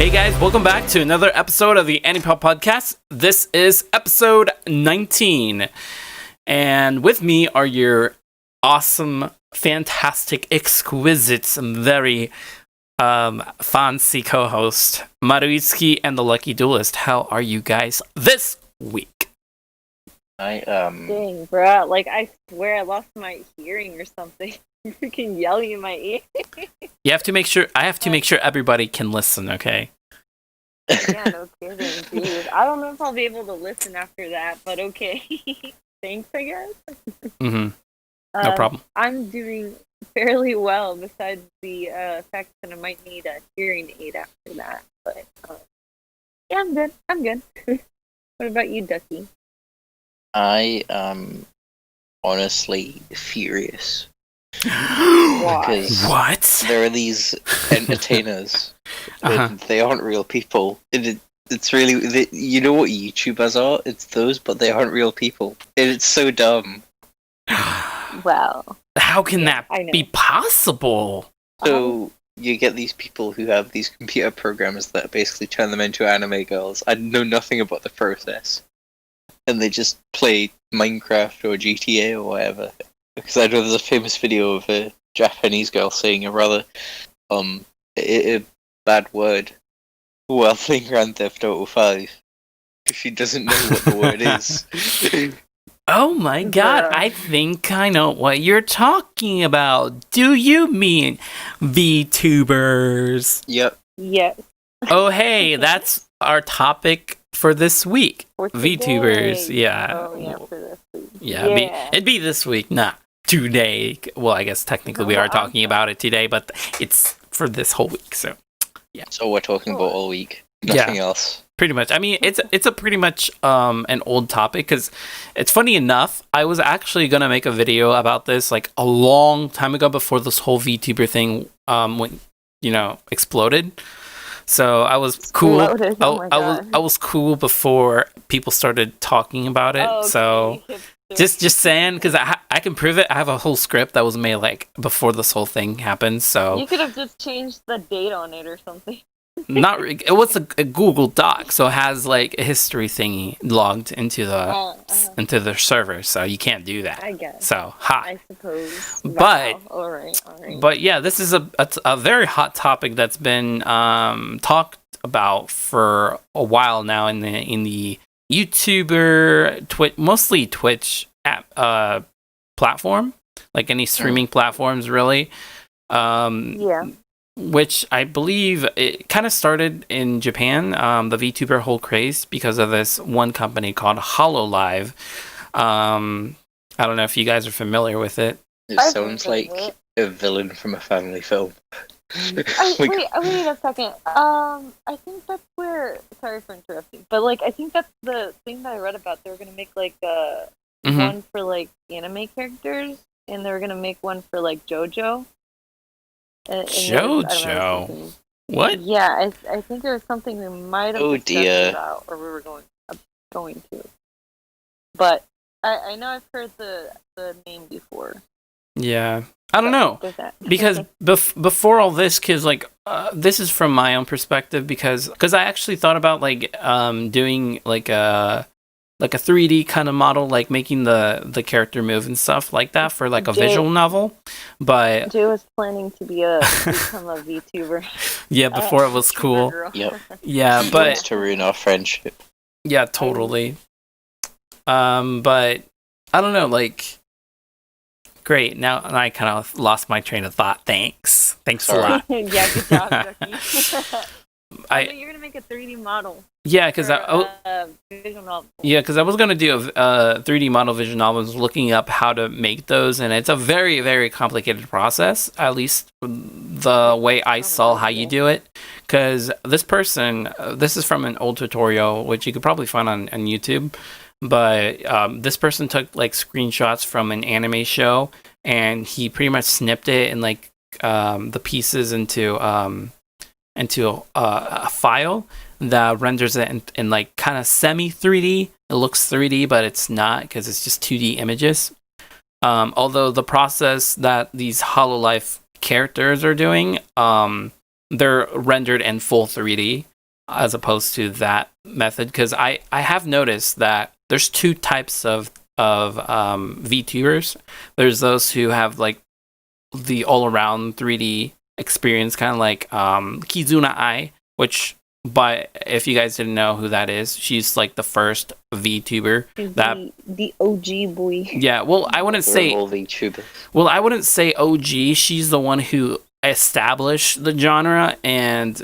Hey guys, welcome back to another episode of the Anipop podcast. This is episode 19. And with me are your awesome, fantastic, exquisite, very fancy co-host, Maruitsuki and the Lucky Duelist. How are you guys this week? Dang, bruh, like I swear I lost my hearing or something. You're freaking yelling in my ear. You have to make sure. I have to make sure everybody can listen. Okay. Yeah, no kidding, dude. I don't know if I'll be able to listen after that, but okay. Thanks, I guess. No problem. I'm doing fairly well, besides the fact that I might need a hearing aid after that. But yeah, I'm good. I'm good. What about you, Ducky? I am honestly furious. Because What? there are these entertainers, and they aren't real people. It's really, you know what YouTubers are? It's those, but they aren't real people. And it's so dumb. Well, How can that I know. be possible? So you get these people who have these computer programs that basically turn them into anime girls. I know nothing about the process. And they just play Minecraft or GTA or whatever. Because I know there's a famous video of a Japanese girl saying a rather a bad word while playing Grand Theft Auto 5. She doesn't know what the word is. Oh my god, Bruh. I think I know what you're talking about. Do you mean VTubers? Yep. yes. Oh hey, that's our topic for this week. For today. VTubers, yeah. Oh, yeah, for this week. Yeah, it'd be this week, not today. Well, I guess technically we are talking about it today, but it's for this whole week, so yeah. So we're talking about all week. Yeah. Nothing else. Pretty much. I mean, it's a pretty much an old topic, because it's funny enough, I was actually gonna make a video about this like a long time ago, before this whole VTuber thing went, exploded. So I was cool. Exploded, oh my God. I was cool before people started talking about it. Oh, So okay. just saying, because I can prove it. I have a whole script that was made like before this whole thing happened. So You could have just changed the date on it or something. it was a Google Doc, so it has like a history thingy logged into the server, so you can't do that. I guess. So I suppose. But- Wow. All right. But yeah, this is a very hot topic that's been talked about for a while now in the YouTuber, mostly Twitch app, platform, like any streaming platforms, really. Yeah. Which I believe it kind of started in Japan, the VTuber whole craze, because of this one company called hololive. I don't know if you guys are familiar with it. It I've sounds heard of like it. a villain from a family film. Wait a second. I think that's where. Sorry for interrupting, but like, I think that's the thing that I read about. They were gonna make like one for like anime characters, and they were gonna make one for like JoJo. And JoJo? What? Yeah, I think there was something we might have Oh, discussed dear. about, or we were going to. But I know I've heard the name before. Yeah. I don't know. There's that. Because before all this, because like this is from my own perspective, because I actually thought about like doing like a 3D kind of model, like making the character move and stuff like that for like a visual novel. But Jay was planning to become a VTuber. yeah, before it was cool. Girl. Yep. Yeah, He but wants to ruin our friendship. yeah, totally. But I don't know, like, great. Now I kind of lost my train of thought. Thanks a lot. Yeah, good job, Ducky. I You're gonna make a 3D model. yeah, because Visual novel. I was gonna do a 3D model visual novel. I was looking up how to make those, and it's a very, very complicated process. At least the way I saw how you do it. Because this person, this is from an old tutorial, which you could probably find on YouTube. But this person took like screenshots from an anime show, and he pretty much snipped it and like the pieces into a file that renders it in like kind of semi 3D. It looks 3D, but it's not, because it's just 2D images. Although the process that these hololive characters are doing, they're rendered in full 3D. as opposed to that method, because I have noticed that there's two types of VTubers. There's those who have like the all around 3D experience, kind of like Kizuna Ai, which, but if you guys didn't know who that is, she's like the first VTuber. The OG boy. Yeah, well, I wouldn't say VTubers. Well, I wouldn't say OG. She's the one who established the genre, and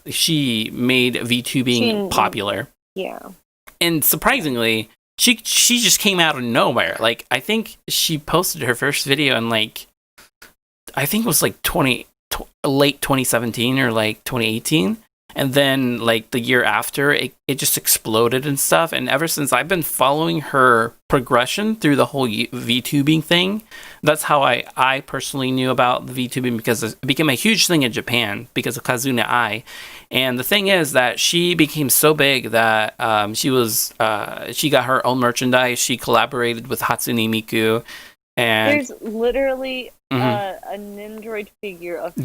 she made VTubing popular. Yeah. And surprisingly, she just came out of nowhere. Like, I think she posted her first video in like, I think it was like late 2017 or like 2018. And then like the year after, it just exploded and stuff. And ever since, I've been following her progression through the whole VTubing thing. That's how I personally knew about the VTubing, because it became a huge thing in Japan because of Kazuna Ai. And the thing is that she became so big that she got her own merchandise. She collaborated with Hatsune Miku. And there's literally a Nindroid figure of her.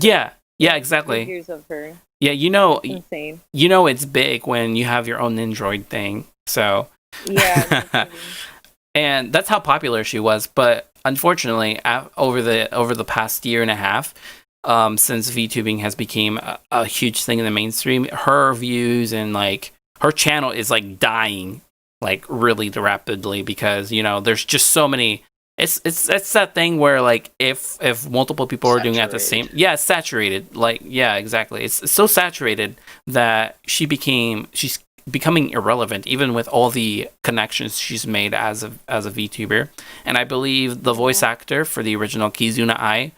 Yeah, exactly. Figures of her. Yeah, insane. It's big when you have your own Nindroid thing. So yeah, and that's how popular she was. But unfortunately, over the past year and a half, since VTubing has become a huge thing in the mainstream, her views and like her channel is like dying like really rapidly, because there's just so many. It's that thing where like if multiple people are doing it at the same, it's saturated. Like, yeah, exactly. It's so saturated that she's becoming irrelevant, even with all the connections she's made as a VTuber. And I believe the voice actor for the original Kizuna Ai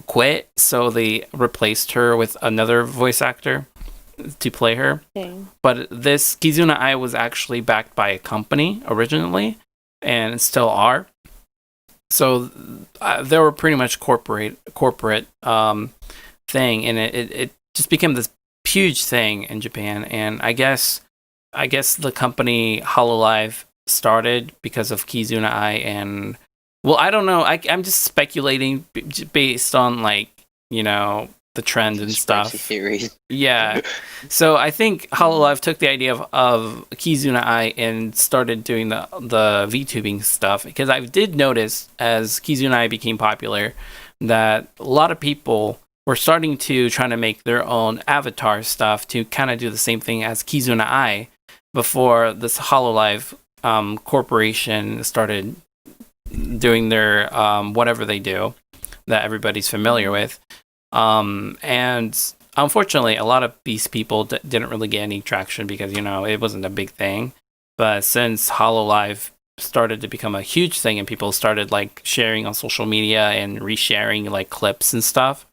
quit, so they replaced her with another voice actor to play her. Okay. But this Kizuna Ai was actually backed by a company originally, and still are. So they were pretty much corporate thing, and it just became this huge thing in Japan. And I guess the company hololive started because of Kizuna Ai, and well, I don't know. I'm just speculating based on like the trend and stuff. Theories. Yeah. So I think hololive took the idea of Kizuna Ai and started doing the VTubing stuff, because I did notice as Kizuna Ai became popular that a lot of people were starting to try to make their own avatar stuff to kind of do the same thing as Kizuna Ai before this hololive corporation started doing their whatever they do that everybody's familiar with. And unfortunately, a lot of these people didn't really get any traction because, it wasn't a big thing. But since hololive started to become a huge thing and people started like sharing on social media and resharing like clips and stuff,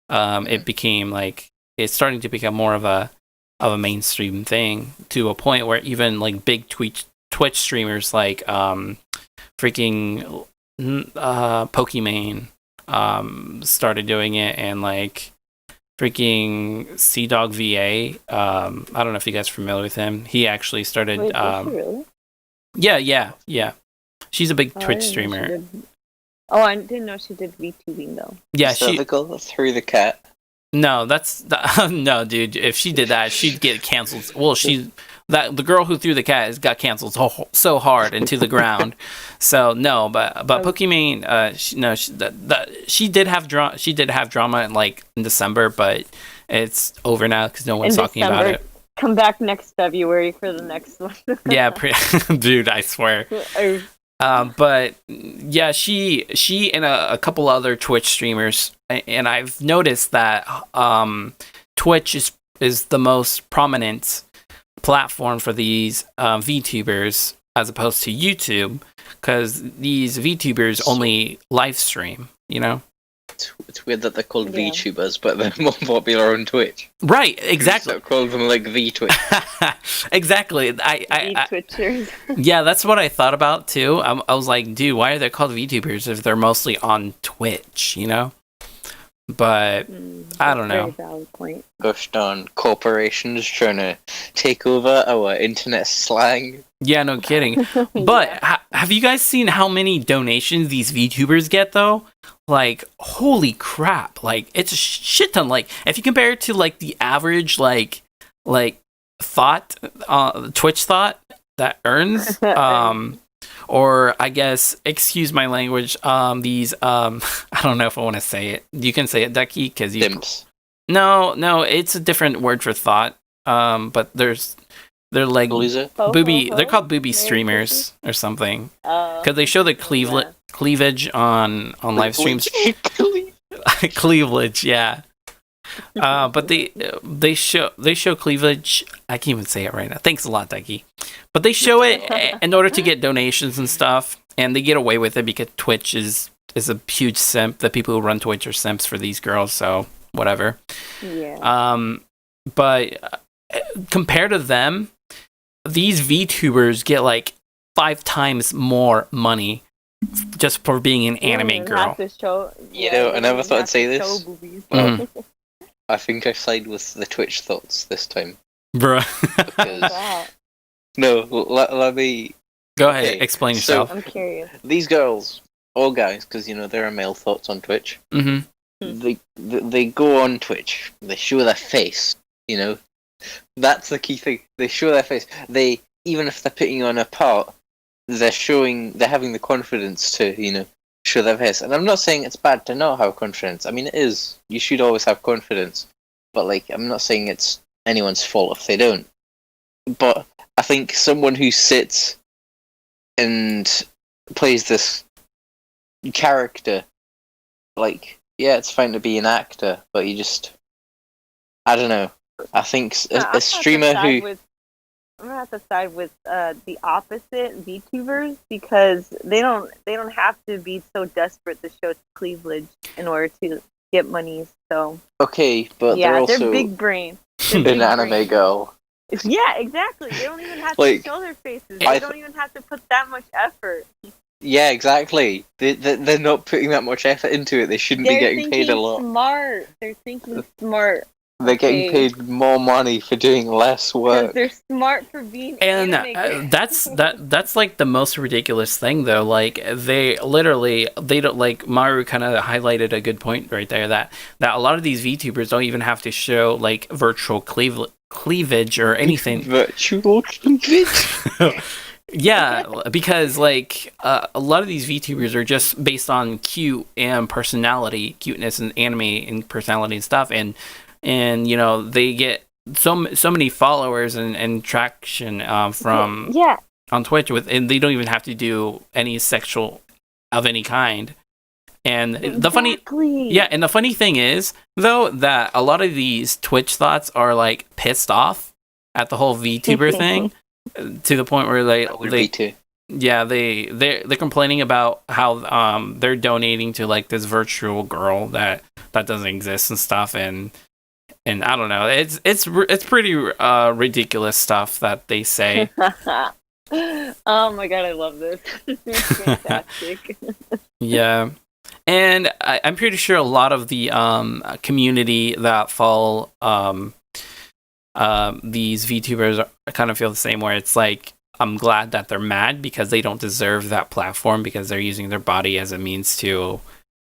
it became like, it's starting to become more of a mainstream thing, to a point where even like big Twitch streamers like freaking Pokimane started doing it, and like freaking Sea Dog VA. I don't know if you guys are familiar with him. He actually started. Wait, is she really? Yeah. She's a big Twitch streamer. I didn't know she did VTubing though. Yeah, she the girl that threw the cat. No, no, dude. If she did that, she'd get canceled. Well, the girl who threw the cat got canceled so hard into the ground. So no, but Pokimane, she did have drama. She did have drama in December, but it's over now because no one's talking about it. Come back next February for the next one. Yeah, dude, I swear. But yeah, she and a couple other Twitch streamers, and I've noticed that Twitch is the most prominent platform for these VTubers as opposed to YouTube, because these VTubers only live stream, It's weird that they're called VTubers, but they're more popular on Twitch. Right, exactly. So call them like VTwitch. Exactly. VTwitchers. Yeah, that's what I thought about too. I was like, dude, why are they called VTubers if they're mostly on Twitch, But I don't know. Very valid point. Gosh darn corporations trying to take over our internet slang. Yeah, no kidding. But have you guys seen how many donations these VTubers get though? Like, holy crap! Like, it's a shit ton. Like, if you compare it to like the average like like thought, Twitch thought that earns, or I guess, excuse my language, these I don't know if I want to say it. You can say it, Ducky, because you. Dimps. No, it's a different word for thought. But they're like booby. They're called booby streamers or something, because they show the cleavage on live streams. Cleavage, yeah. But they show cleavage. I can't even say it right now. Thanks a lot, Ducky. But they show it in order to get donations and stuff, and they get away with it because Twitch is a huge simp. The people who run Twitch are simps for these girls, so whatever. Yeah. But compared to them, these VTubers get like 5 times more money just for being an anime girl. I never thought I'd say this. I think I side with the Twitch thoughts this time. Bruh. No, let me... Go ahead, explain yourself. I'm curious. These girls, all guys, because, there are male thoughts on Twitch. Mm-hmm. They go on Twitch. They show their face, That's the key thing. They show their face. Even if they're putting on a part, they're having the confidence to, show their face. And I'm not saying it's bad to not have confidence. I mean, it is. You should always have confidence. But, I'm not saying it's anyone's fault if they don't. But I think someone who sits and plays this character, yeah, it's fine to be an actor, but you just... I don't know. I think a streamer who... I'm gonna have to side with the opposite VTubers, because they don't have to be so desperate to show cleavage in order to get money. So okay, but yeah, they're big brain. An anime girl. Yeah, exactly. They don't even have to show their faces. They don't even have to put that much effort. Yeah, exactly. They're not putting that much effort into it. They shouldn't be getting paid a lot. Smart. They're thinking smart. They're getting paid more money for doing less work. They're smart for being and that's like the most ridiculous thing, though. Like they don't, like Maru kind of highlighted a good point right there, that a lot of these VTubers don't even have to show like virtual cleavage or anything. Virtual cleavage. Yeah, because like a lot of these VTubers are just based on cuteness and anime and personality and stuff, and they get so many followers and traction from on Twitch and they don't even have to do any sexual of any kind. And the funny thing is, though, that a lot of these Twitch thoughts are like pissed off at the whole VTuber thing, to the point where they're complaining about how they're donating to like this virtual girl that doesn't exist and stuff, and I don't know, it's pretty ridiculous stuff that they say. Oh my god, I love this. It's fantastic. Yeah. And I'm pretty sure a lot of the community that follow these VTubers kind of feel the same, where it's like, I'm glad that they're mad because they don't deserve that platform, because they're using their body as a means to,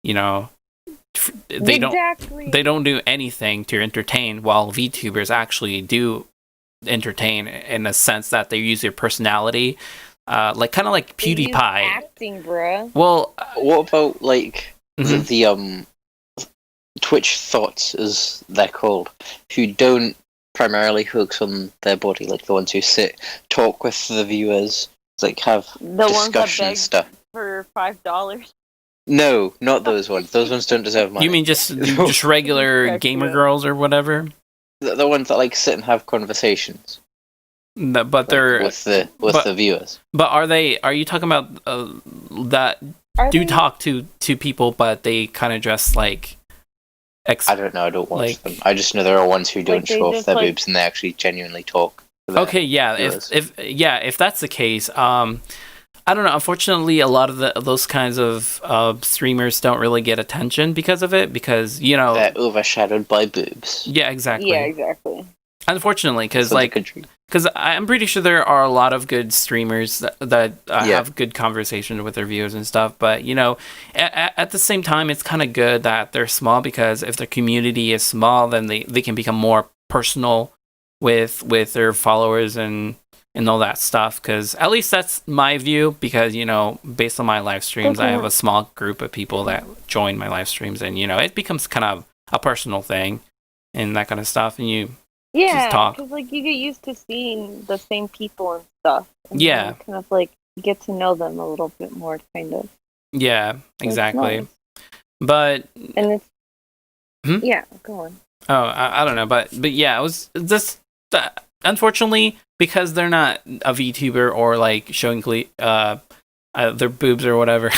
they don't do anything to entertain, while VTubers actually do entertain in a sense that they use their personality, like kind of like PewDiePie. Acting, bruh. Well, what about like the Twitch thoughts, as they're called, who don't primarily focus on their body, like the ones who talk with the viewers, like have the discussion ones stuff for $5. No, not those ones. Those ones don't deserve money. You mean just regular gamer girls or whatever? The ones that like sit and have conversations. But they're with the viewers. But are you talking about that talk to people, but they kind of dress like? I don't know. I don't watch them. I just know there are ones who don't show off their boobs and they actually genuinely talk. Okay, yeah. If that's the case, I don't know. Unfortunately, a lot of those kinds of streamers don't really get attention because of it, because they're overshadowed by boobs. Yeah, exactly. Yeah, exactly. Unfortunately, because I'm pretty sure there are a lot of good streamers that have good conversation with their viewers and stuff. But at the same time, it's kind of good that they're small, because if their community is small, then they can become more personal with their followers and all that stuff, because at least that's my view, because based on my live streams, I have a small group of people that join my live streams, and it becomes kind of a personal thing and that kind of stuff, and you just talk. Because like you get used to seeing the same people and stuff, and yeah, kind of like get to know them a little bit more, kind of. Yeah, exactly. Nice. But and it's yeah, go on. Oh, I don't know, but yeah, it was just unfortunately, because they're not a VTuber or like showing their boobs or whatever.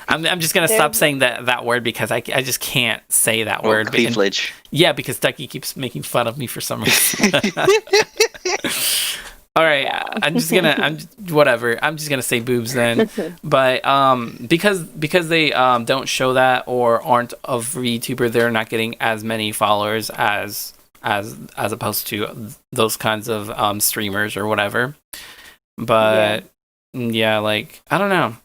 I'm just gonna stop saying that word, because I just can't say that word. Cleavage. Yeah, because Ducky keeps making fun of me for some reason. All right, I'm just gonna say boobs then. But because they don't show that or aren't a VTuber, they're not getting as many followers as opposed to those kinds of streamers or whatever. But yeah, like I don't know,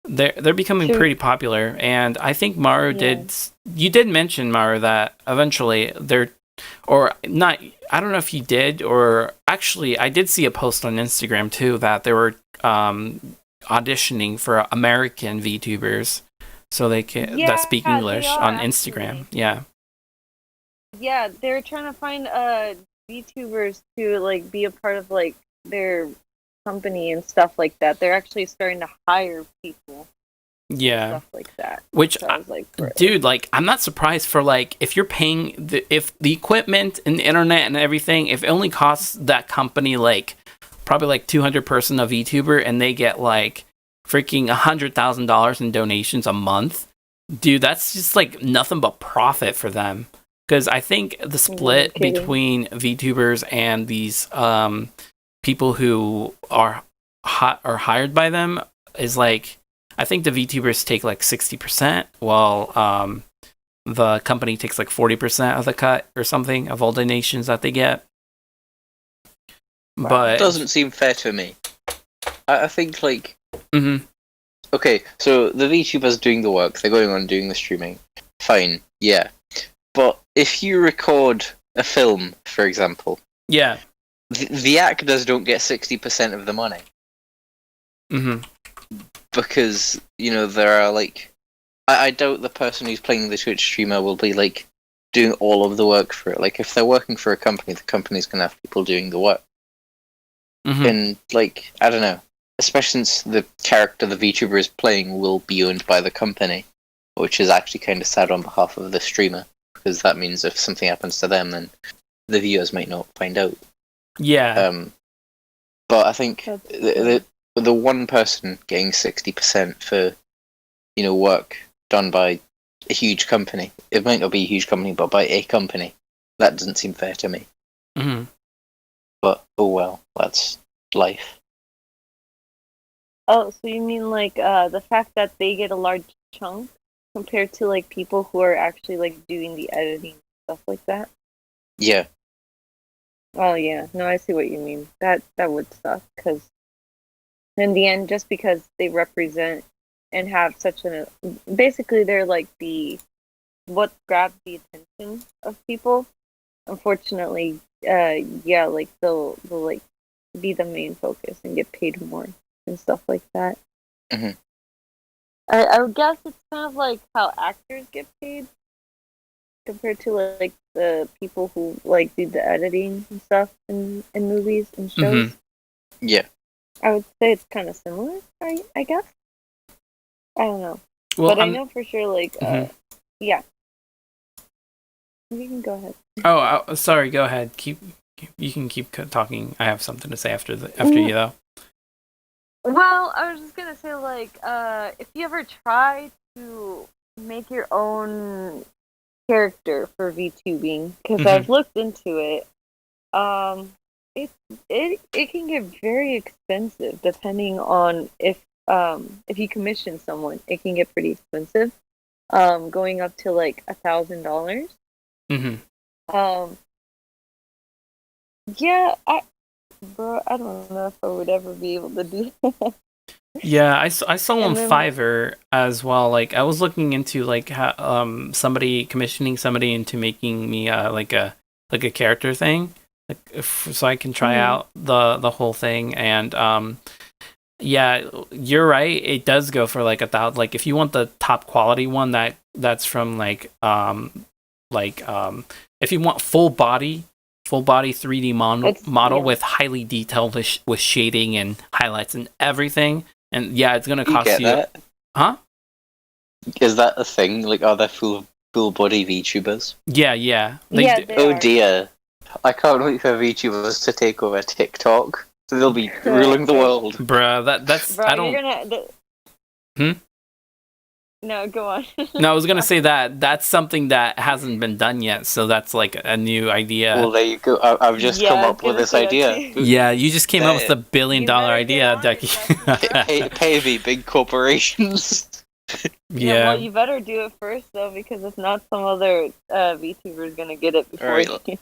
they're becoming pretty popular, and I think Maru you did mention, Maru, that eventually or not, I don't know if you did, or actually I did see a post on Instagram too that they were auditioning for American VTubers so they can that speak English on Instagram. Actually. Yeah, they're trying to find VTubers to like be a part of like their company and stuff like that. They're actually starting to hire people. Yeah, stuff like that. Which, so dude, like, I'm not surprised for like if you're paying if the equipment and the internet and everything, if it only costs that company like probably like 200 person a VTuber, and they get like freaking $100,000 in donations a month, dude, that's just like nothing but profit for them. Because I think the split between VTubers and these people who are hired by them is like, I think the VTubers take like 60%, while the company takes like 40% of the cut or something of all donations that they get. But it doesn't seem fair to me. I think like okay, so the VTubers doing the work, they're going on doing the streaming. Fine, yeah. But if you record a film, for example, yeah, the actors don't get 60% of the money. Because, there are, like... I doubt the person who's playing the Twitch streamer will be, like, doing all of the work for it. Like, if they're working for a company, the company's gonna have people doing the work. And, like, I don't know. Especially since the character the VTuber is playing will be owned by the company, which is actually kind of sad on behalf of the streamer, because that means if something happens to them, then the viewers might not find out. Yeah. But I think the one person getting 60% for, work done by a huge company. It might not be a huge company, but by a company. That doesn't seem fair to me. But, oh well, that's life. Oh, so you mean like the fact that they get a large chunk compared to like people who are actually like doing the editing and stuff like that? Yeah. Oh yeah, no, I see what you mean. That would suck, because in the end, just because they represent and have such basically they're like what grabs the attention of people. Unfortunately, like they'll like be the main focus and get paid more and stuff like that. I would guess it's kind of like how actors get paid compared to like the people who like do the editing and stuff in movies and shows. Yeah. I would say it's kind of similar, I guess. I don't know. Well, but I know for sure, like, yeah. You can go ahead. Oh, sorry, go ahead. You can keep talking. I have something to say after you, though. Well, I was just gonna say, like, if you ever try to make your own character for VTubing, because I've looked into it, it can get very expensive depending on if you commission someone. It can get pretty expensive, going up to like $1,000. Yeah, I don't know if I would ever be able to do that. Yeah, I saw on Fiverr as well. Like, I was looking into like somebody commissioning somebody into making me like a like a character thing, so I can try out the whole thing. And yeah, you're right. It does go for like 1,000. Like if you want the top quality one, that's from if you want full body 3D model with highly detailed with shading and highlights and everything. And yeah, it's gonna cost you. That? Huh? Is that a thing? Like, are there full body VTubers? Yeah. They oh are. dear, I can't wait for VTubers to take over TikTok. So they'll be ruling the world. Bruh, that's Bro, I don't. No, go on. No, I was gonna say that's something that hasn't been done yet, so that's like a new idea. Well, there you go. I've just come up with this idea. Yeah, you just came up with $1 billion idea, Ducky. Pay me, big corporations. Yeah. Well, you better do it first, though, because if not, some other VTuber's gonna get it before Right. you.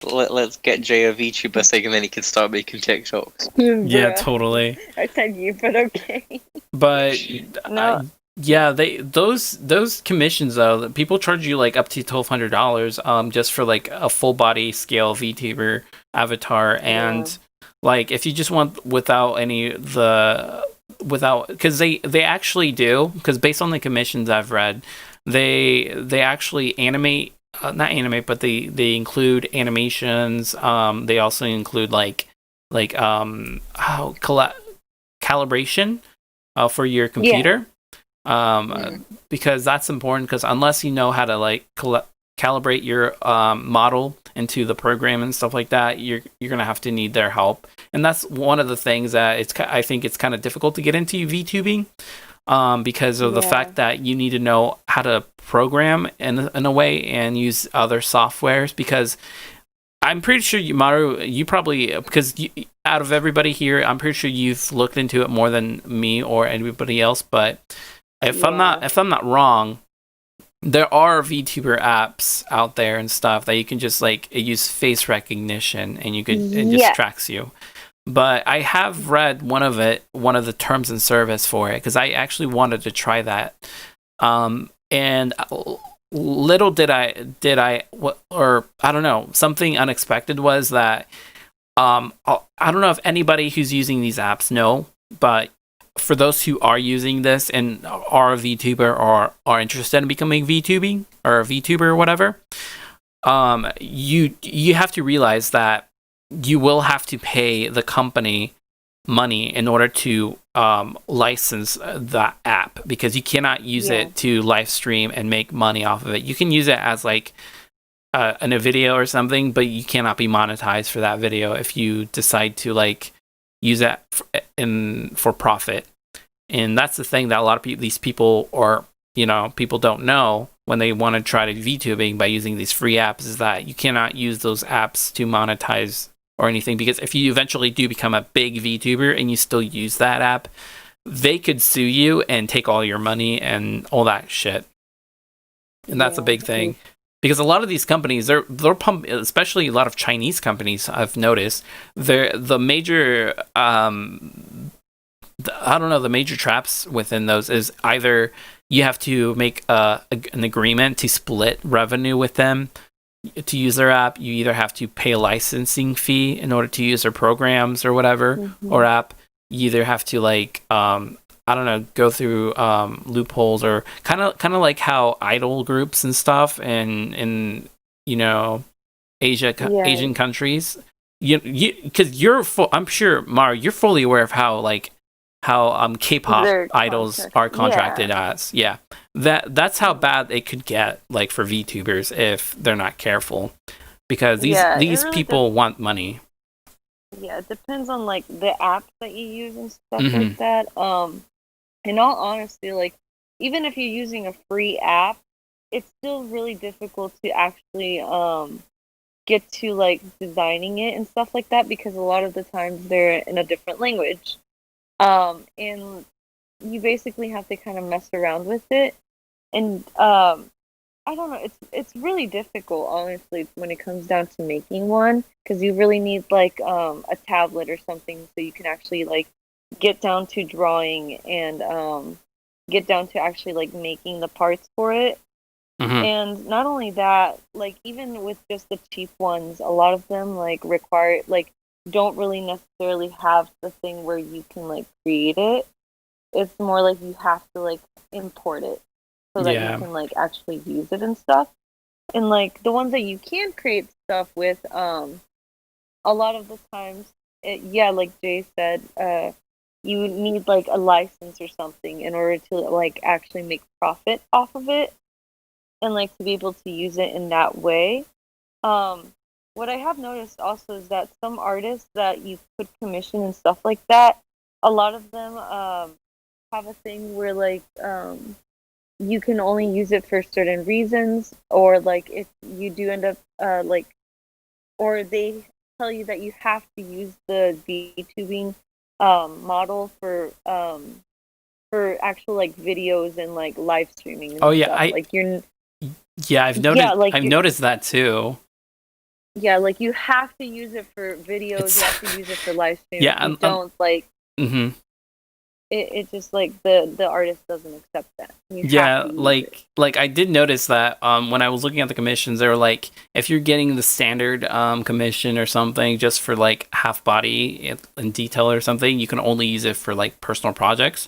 Let's get Jay a VTuber thing, and then he can start making TikToks. Yeah, totally. I said you, but okay. But No. yeah, those commissions though, people charge you like up to $1,200 just for like a full body scale VTuber avatar, and like if you just want without because they actually do, because based on the commissions I've read, they actually animate. Not animate, but they include animations. They also include calibration for your computer. Because that's important. Because unless you know how to like calibrate your model into the program and stuff like that, you're gonna have to need their help. And that's one of the things that I think it's kind of difficult to get into VTubing. Because of the fact that you need to know how to program in a way and use other softwares. Because I'm pretty sure you probably, because out of everybody here, I'm pretty sure you've looked into it more than me or anybody else. But if I'm not wrong, there are VTuber apps out there and stuff that you can just like use face recognition and it just tracks you. But I have read one of the terms and service for it, because I actually wanted to try that. And little did I or I don't know, something unexpected was that I don't know if anybody who's using these apps know, but for those who are using this and are a VTuber or are interested in becoming VTubing or a VTuber or whatever, you have to realize that you will have to pay the company money in order to license the app, because you cannot use it to live stream and make money off of it. You can use it as like in a video or something, but you cannot be monetized for that video if you decide to like use that for profit. And that's the thing that a lot of these people, or people don't know when they want to try to VTubing by using these free apps, is that you cannot use those apps to monetize or anything. Because if you eventually do become a big VTuber and you still use that app, they could sue you and take all your money and all that shit. And that's a big thing. Because a lot of these companies, they're especially a lot of Chinese companies, I've noticed, the major the major traps within those is either you have to make an agreement to split revenue with them to use their app. You either have to pay a licensing fee in order to use their programs or whatever, or app. You either have to go through loopholes, or kind of like how idol groups and stuff in Asian countries. Because I'm sure, Mario, you're fully aware of how K-pop idols are contracted as. Yeah. That's how bad it could get, like, for VTubers if they're not careful, because these really people want money. Yeah, it depends on like the app that you use and stuff like that. In all honesty, like, even if you're using a free app, it's still really difficult to actually get to like designing it and stuff like that, because a lot of the times they're in a different language. And you basically have to kind of mess around with it. And I don't know, it's really difficult, honestly, when it comes down to making one, because you really need like a tablet or something so you can actually like get down to drawing and get down to actually like making the parts for it. And not only that, like even with just the cheap ones, a lot of them like require like don't really necessarily have the thing where you can like create it. It's more like you have to like import it so that you can like actually use it and stuff. And like the ones that you can create stuff with, a lot of the times, like Jay said, you need like a license or something in order to like actually make profit off of it and like to be able to use it in that way. What I have noticed also is that some artists that you could commission and stuff like that, a lot of them have a thing where like you can only use it for certain reasons, or like if you do end up like, or they tell you that you have to use the VTubing model for actual like videos and like live streaming. And stuff. I've noticed. I've noticed that too. Yeah, like you have to use it for videos. You have to use it for live streaming. Yeah, you don't like. It just like the artist doesn't accept that. Like I did notice that when I was looking at the commissions, they were like, if you're getting the standard commission or something just for like half body and detail or something, you can only use it for like personal projects.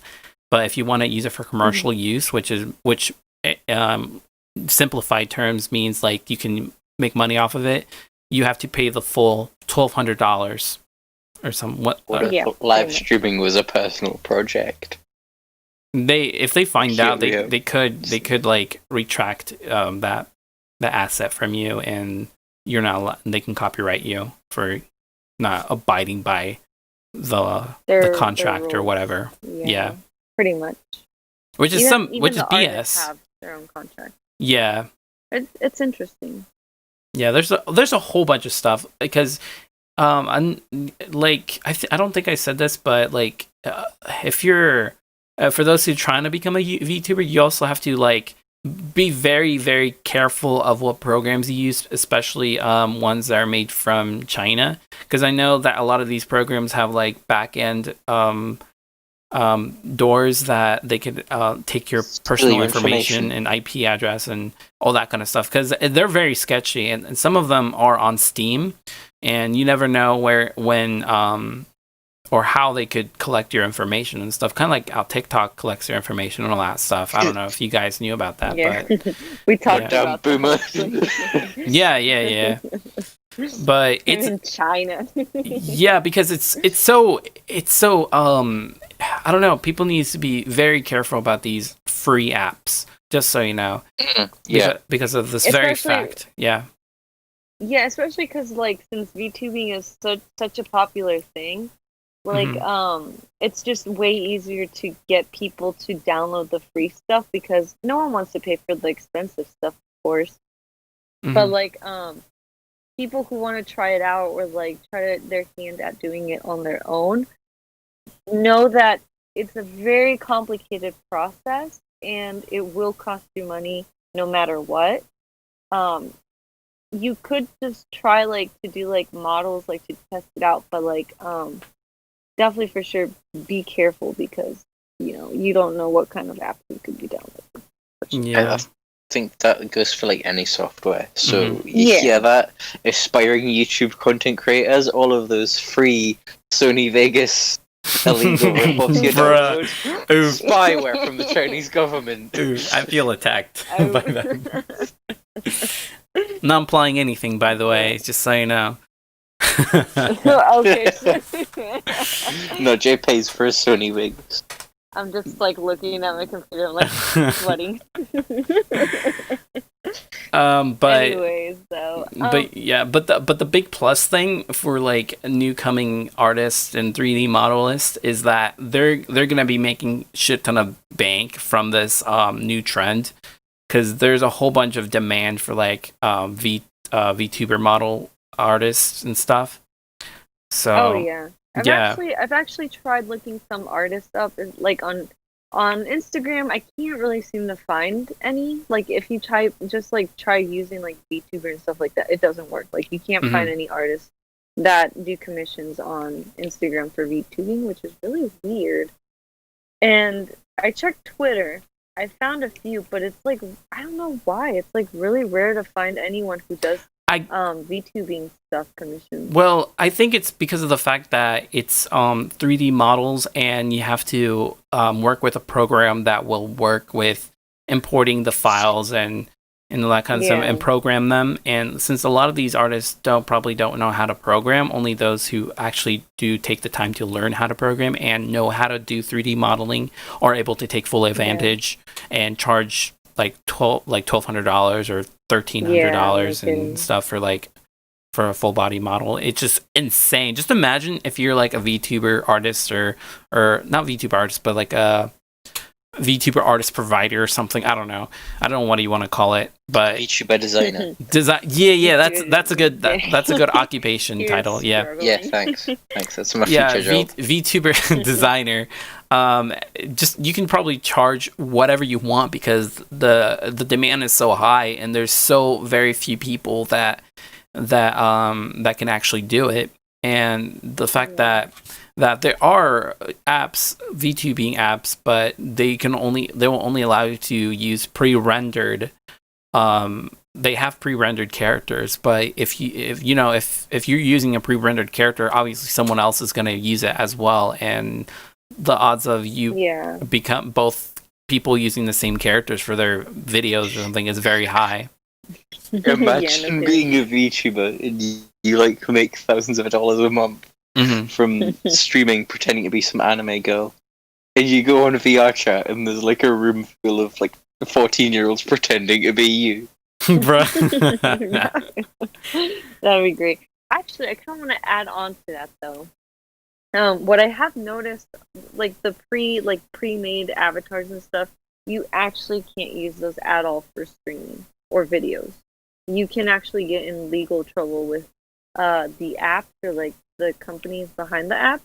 But if you want to use it for commercial use, which simplified terms means like you can make money off of it, you have to pay the full $1,200 or somewhat. Live streaming was a personal project. If they find out, they could like retract that the asset from you, and you're not allowed, they can copyright you for not abiding by the contract or whatever. Yeah, pretty much. Which is BS. Have their own contract. Yeah, it's interesting. Yeah, there's a whole bunch of stuff because I'm like I don't think I said this, but like if you're for those who are trying to become a VTuber, you also have to like be very, very careful of what programs you use, especially ones that are made from China, because I know that a lot of these programs have like back end doors that they could take your personal information and IP address and all that kind of stuff, because they're very sketchy, and some of them are on Steam, and you never know when or how they could collect your information and stuff, kind of like how TikTok collects your information and all that stuff. I don't know if you guys knew about that. Yeah. But we talked about Boomer. Yeah. But it's in China. Yeah, because it's so I don't know, people need to be very careful about these free apps, just so you know. Because of this very fact. Yeah, especially because like since VTubing is such a popular thing, like it's just way easier to get people to download the free stuff, because no one wants to pay for the expensive stuff, of course. But like people who want to try it out or like try their hand at doing it on their own know that it's a very complicated process and it will cost you money no matter what. You could just try like to do like models, like to test it out, but like definitely for sure be careful, because you don't know what kind of apps you could be downloading. Yeah, I think that goes for like any software. So you hear that, aspiring YouTube content creators, all of those free Sony Vegas illegal ripoffs you download, spyware from the Chinese government. I feel attacked by them. Not implying anything, by the way, just so you know. Okay. No, Jay pays for his Sony Vegas. I'm just like looking at my computer, I'm like sweating. But anyways, though. But the big plus thing for like newcoming artists and 3D modelists is that they're gonna be making shit ton of bank from this new trend, because there's a whole bunch of demand for like VTuber model artists and stuff. So I've actually tried looking some artists up, like on Instagram. I can't really seem to find any. Like if you try using like VTuber and stuff like that, it doesn't work. Like you can't find any artists that do commissions on Instagram for VTubing, which is really weird. And I checked Twitter, I found a few, but it's like I don't know why. It's like really rare to find anyone who does VTubing stuff commissioned. Well, I think it's because of the fact that it's 3D models, and you have to work with a program that will work with importing the files and all that kind of stuff and program them. And since a lot of these artists probably don't know how to program, only those who actually do take the time to learn how to program and know how to do 3D modeling are able to take full advantage and charge like $1,200 or $1,300 and stuff for a full body model. It's just insane. Just imagine if you're like a VTuber artist or not VTuber artist, but like a VTuber artist provider or something. I don't know what do you want to call it, but VTuber designer. That's a good occupation title. Yeah, thanks. That's my future job. VTuber designer. Just you can probably charge whatever you want because the demand is so high, and there's so very few people that can actually do it. And the fact that there are apps, VTubing apps, but they will only allow you to use pre-rendered. They have pre-rendered characters, but if you're using a pre-rendered character, obviously someone else is going to use it as well, and the odds of you become both people using the same characters for their videos or something is very high. Imagine being a VTuber and you like make thousands of dollars a month from streaming, pretending to be some anime girl, and you go on a VR chat and there's like a room full of like 14-year-olds pretending to be you. Bruh. That'd be great. Actually, I kind of want to add on to that though. What I have noticed, like the pre-made avatars and stuff, you actually can't use those at all for streaming or videos. You can actually get in legal trouble with the apps or like the companies behind the app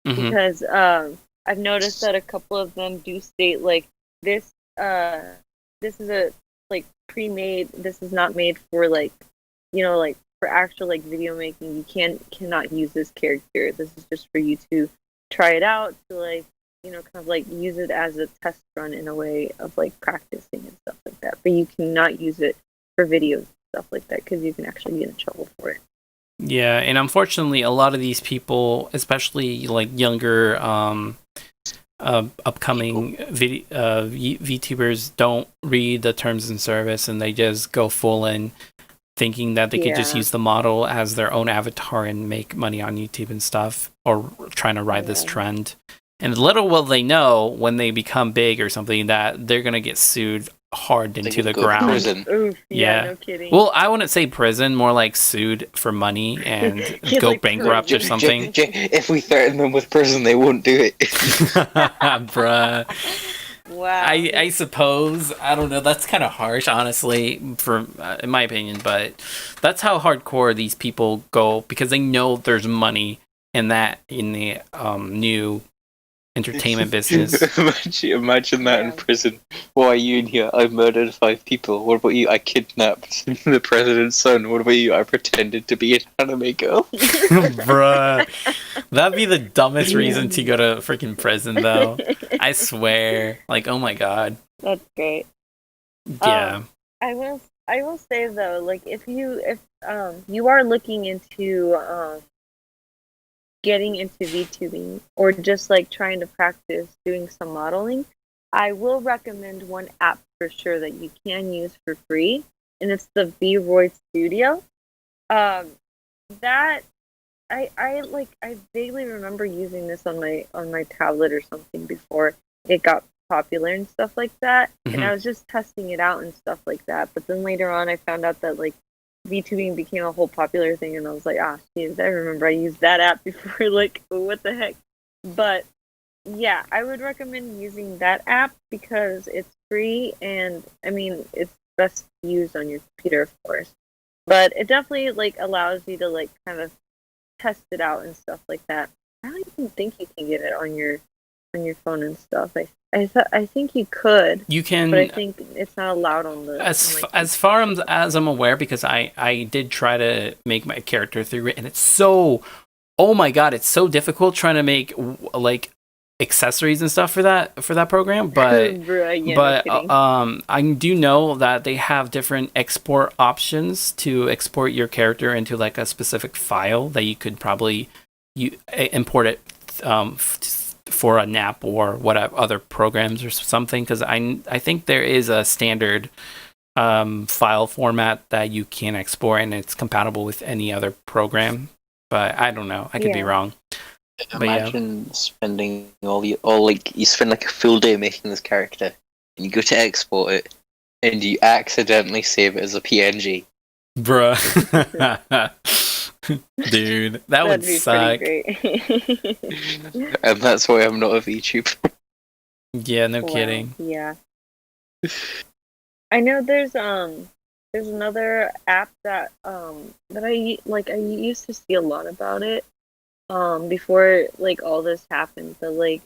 because I've noticed that a couple of them do state like this is a like pre-made. This is not made for like like for actual like video making. You cannot use this character. This is just for you to try it out to like kind of like use it as a test run in a way of like practicing and stuff like that. But you cannot use it for videos and stuff like that because you can actually get in trouble for it. Yeah, and unfortunately, a lot of these people, especially like younger, upcoming VTubers, don't read the terms and service, and they just go full in, thinking that they could just use the model as their own avatar and make money on YouTube and stuff, or trying to ride this trend. And little will they know when they become big or something that they're gonna get sued hard into the ground. Oof, no kidding. Well, I wouldn't say prison, more like sued for money and go like bankrupt or something. If we threaten them with prison, they won't do it. Bruh. Wow. I suppose. I don't know. That's kind of harsh, honestly, in my opinion. But that's how hardcore these people go because they know there's money in the new entertainment business. Imagine that in prison. Why are you in here? I murdered 5 people. What about you? I kidnapped the president's son. What about you? I pretended to be an anime girl. Bruh. That'd be the dumbest reason to go to freaking prison, though. I swear. Like, oh my god. That's great. Yeah. I will say though, like if you are looking into getting into VTubing or just like trying to practice doing some modeling, I will recommend one app for sure that you can use for free, and it's the VRoid Studio. That I vaguely remember using this on my tablet or something before it got popular and stuff like that, and I was just testing it out and stuff like that. But then later on, I found out that like VTubing became a whole popular thing, and I was like, geez, I remember I used that app before, like, what the heck? But, yeah, I would recommend using that app because it's free, and, I mean, it's best used on your computer, of course. But it definitely, like, allows you to, like, kind of test it out and stuff like that. I don't even think you can get it on your phone and stuff. I think you could. You can, but I think it's not allowed on the. As far as I'm aware, because I did try to make my character through it, and it's so, oh my god, it's so difficult trying to make like accessories and stuff for that program, but Bruh, yeah, but no kidding. I do know that they have different export options to export your character into like a specific file that you could probably import it for a nap or whatever other programs or something, because I think there is a standard file format that you can export and it's compatible with any other program, but I don't know, I could be wrong. Imagine spending you spend like a full day making this character and you go to export it and you accidentally save it as a PNG. Bruh. Dude, that would suck. Pretty great. And that's why I'm not a VTuber. Yeah, no kidding. Yeah. I know there's another app that I used to see a lot about it before like all this happened, but like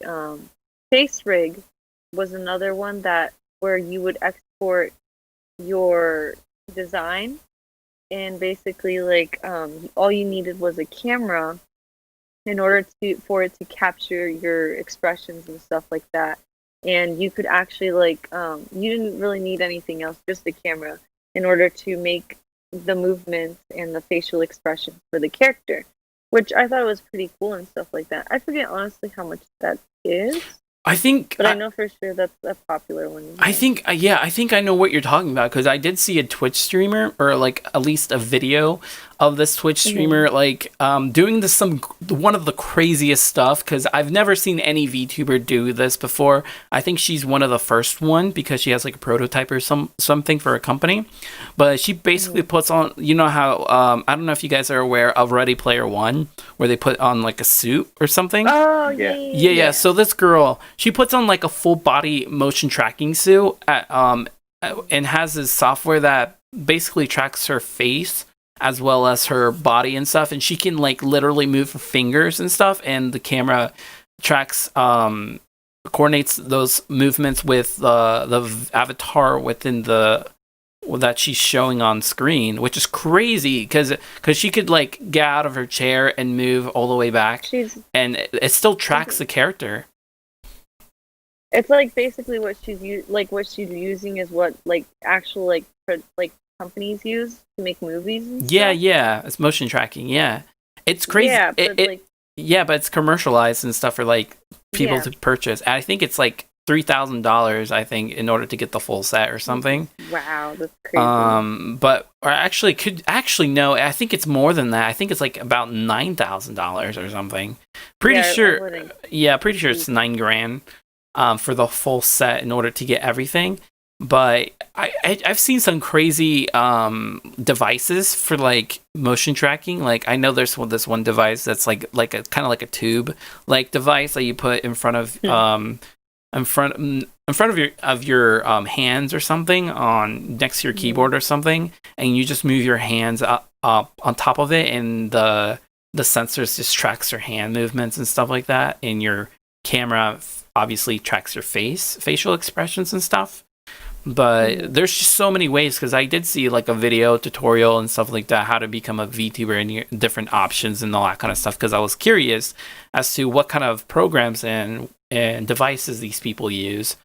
FaceRig was another one that where you would export your design, and basically like all you needed was a camera in order for it to capture your expressions and stuff like that. And you could actually like you didn't really need anything else, just the camera, in order to make the movements and the facial expressions for the character, which I thought was pretty cool and stuff like that. I forget honestly how much that is. But I know for sure that's a popular one. I think I know what you're talking about, because I did see a Twitch streamer, or like at least a video of this Twitch streamer like doing one of the craziest stuff, because I've never seen any VTuber do this before. I think she's one of the first one, because she has like a prototype or something for a company. But she basically puts on, you know how I don't know if you guys are aware of Ready Player One, where they put on like a suit or something. Oh yeah. So this girl, she puts on like a full body motion tracking suit and has this software that basically tracks her face as well as her body and stuff, and she can like literally move her fingers and stuff, and the camera tracks coordinates those movements with the avatar within that she's showing on screen, which is crazy, because she could like get out of her chair and move all the way back, and it still tracks the character. It's like basically what she's using is what like actual like companies use to make movies and stuff. Yeah, it's motion tracking. Yeah, it's crazy. Yeah, but it's commercialized and stuff for like people to purchase. And I think it's like $3,000, I think, in order to get the full set or something. Wow, that's crazy. But no, I think it's more than that. I think it's like about $9,000 or something. Pretty sure it's $9,000 for the full set in order to get everything. But I've seen some crazy devices for like motion tracking. Like I know there's this one device that's like a kind of like a tube like device that you put in front of your hands or something, on next to your keyboard or something, and you just move your hands up on top of it, and the sensors just tracks your hand movements and stuff like that, and your camera obviously tracks your facial expressions and stuff. But there's just so many ways, because I did see like a video tutorial and stuff like that, how to become a VTuber and different options and all that kind of stuff, because I was curious as to what kind of programs and devices these people use.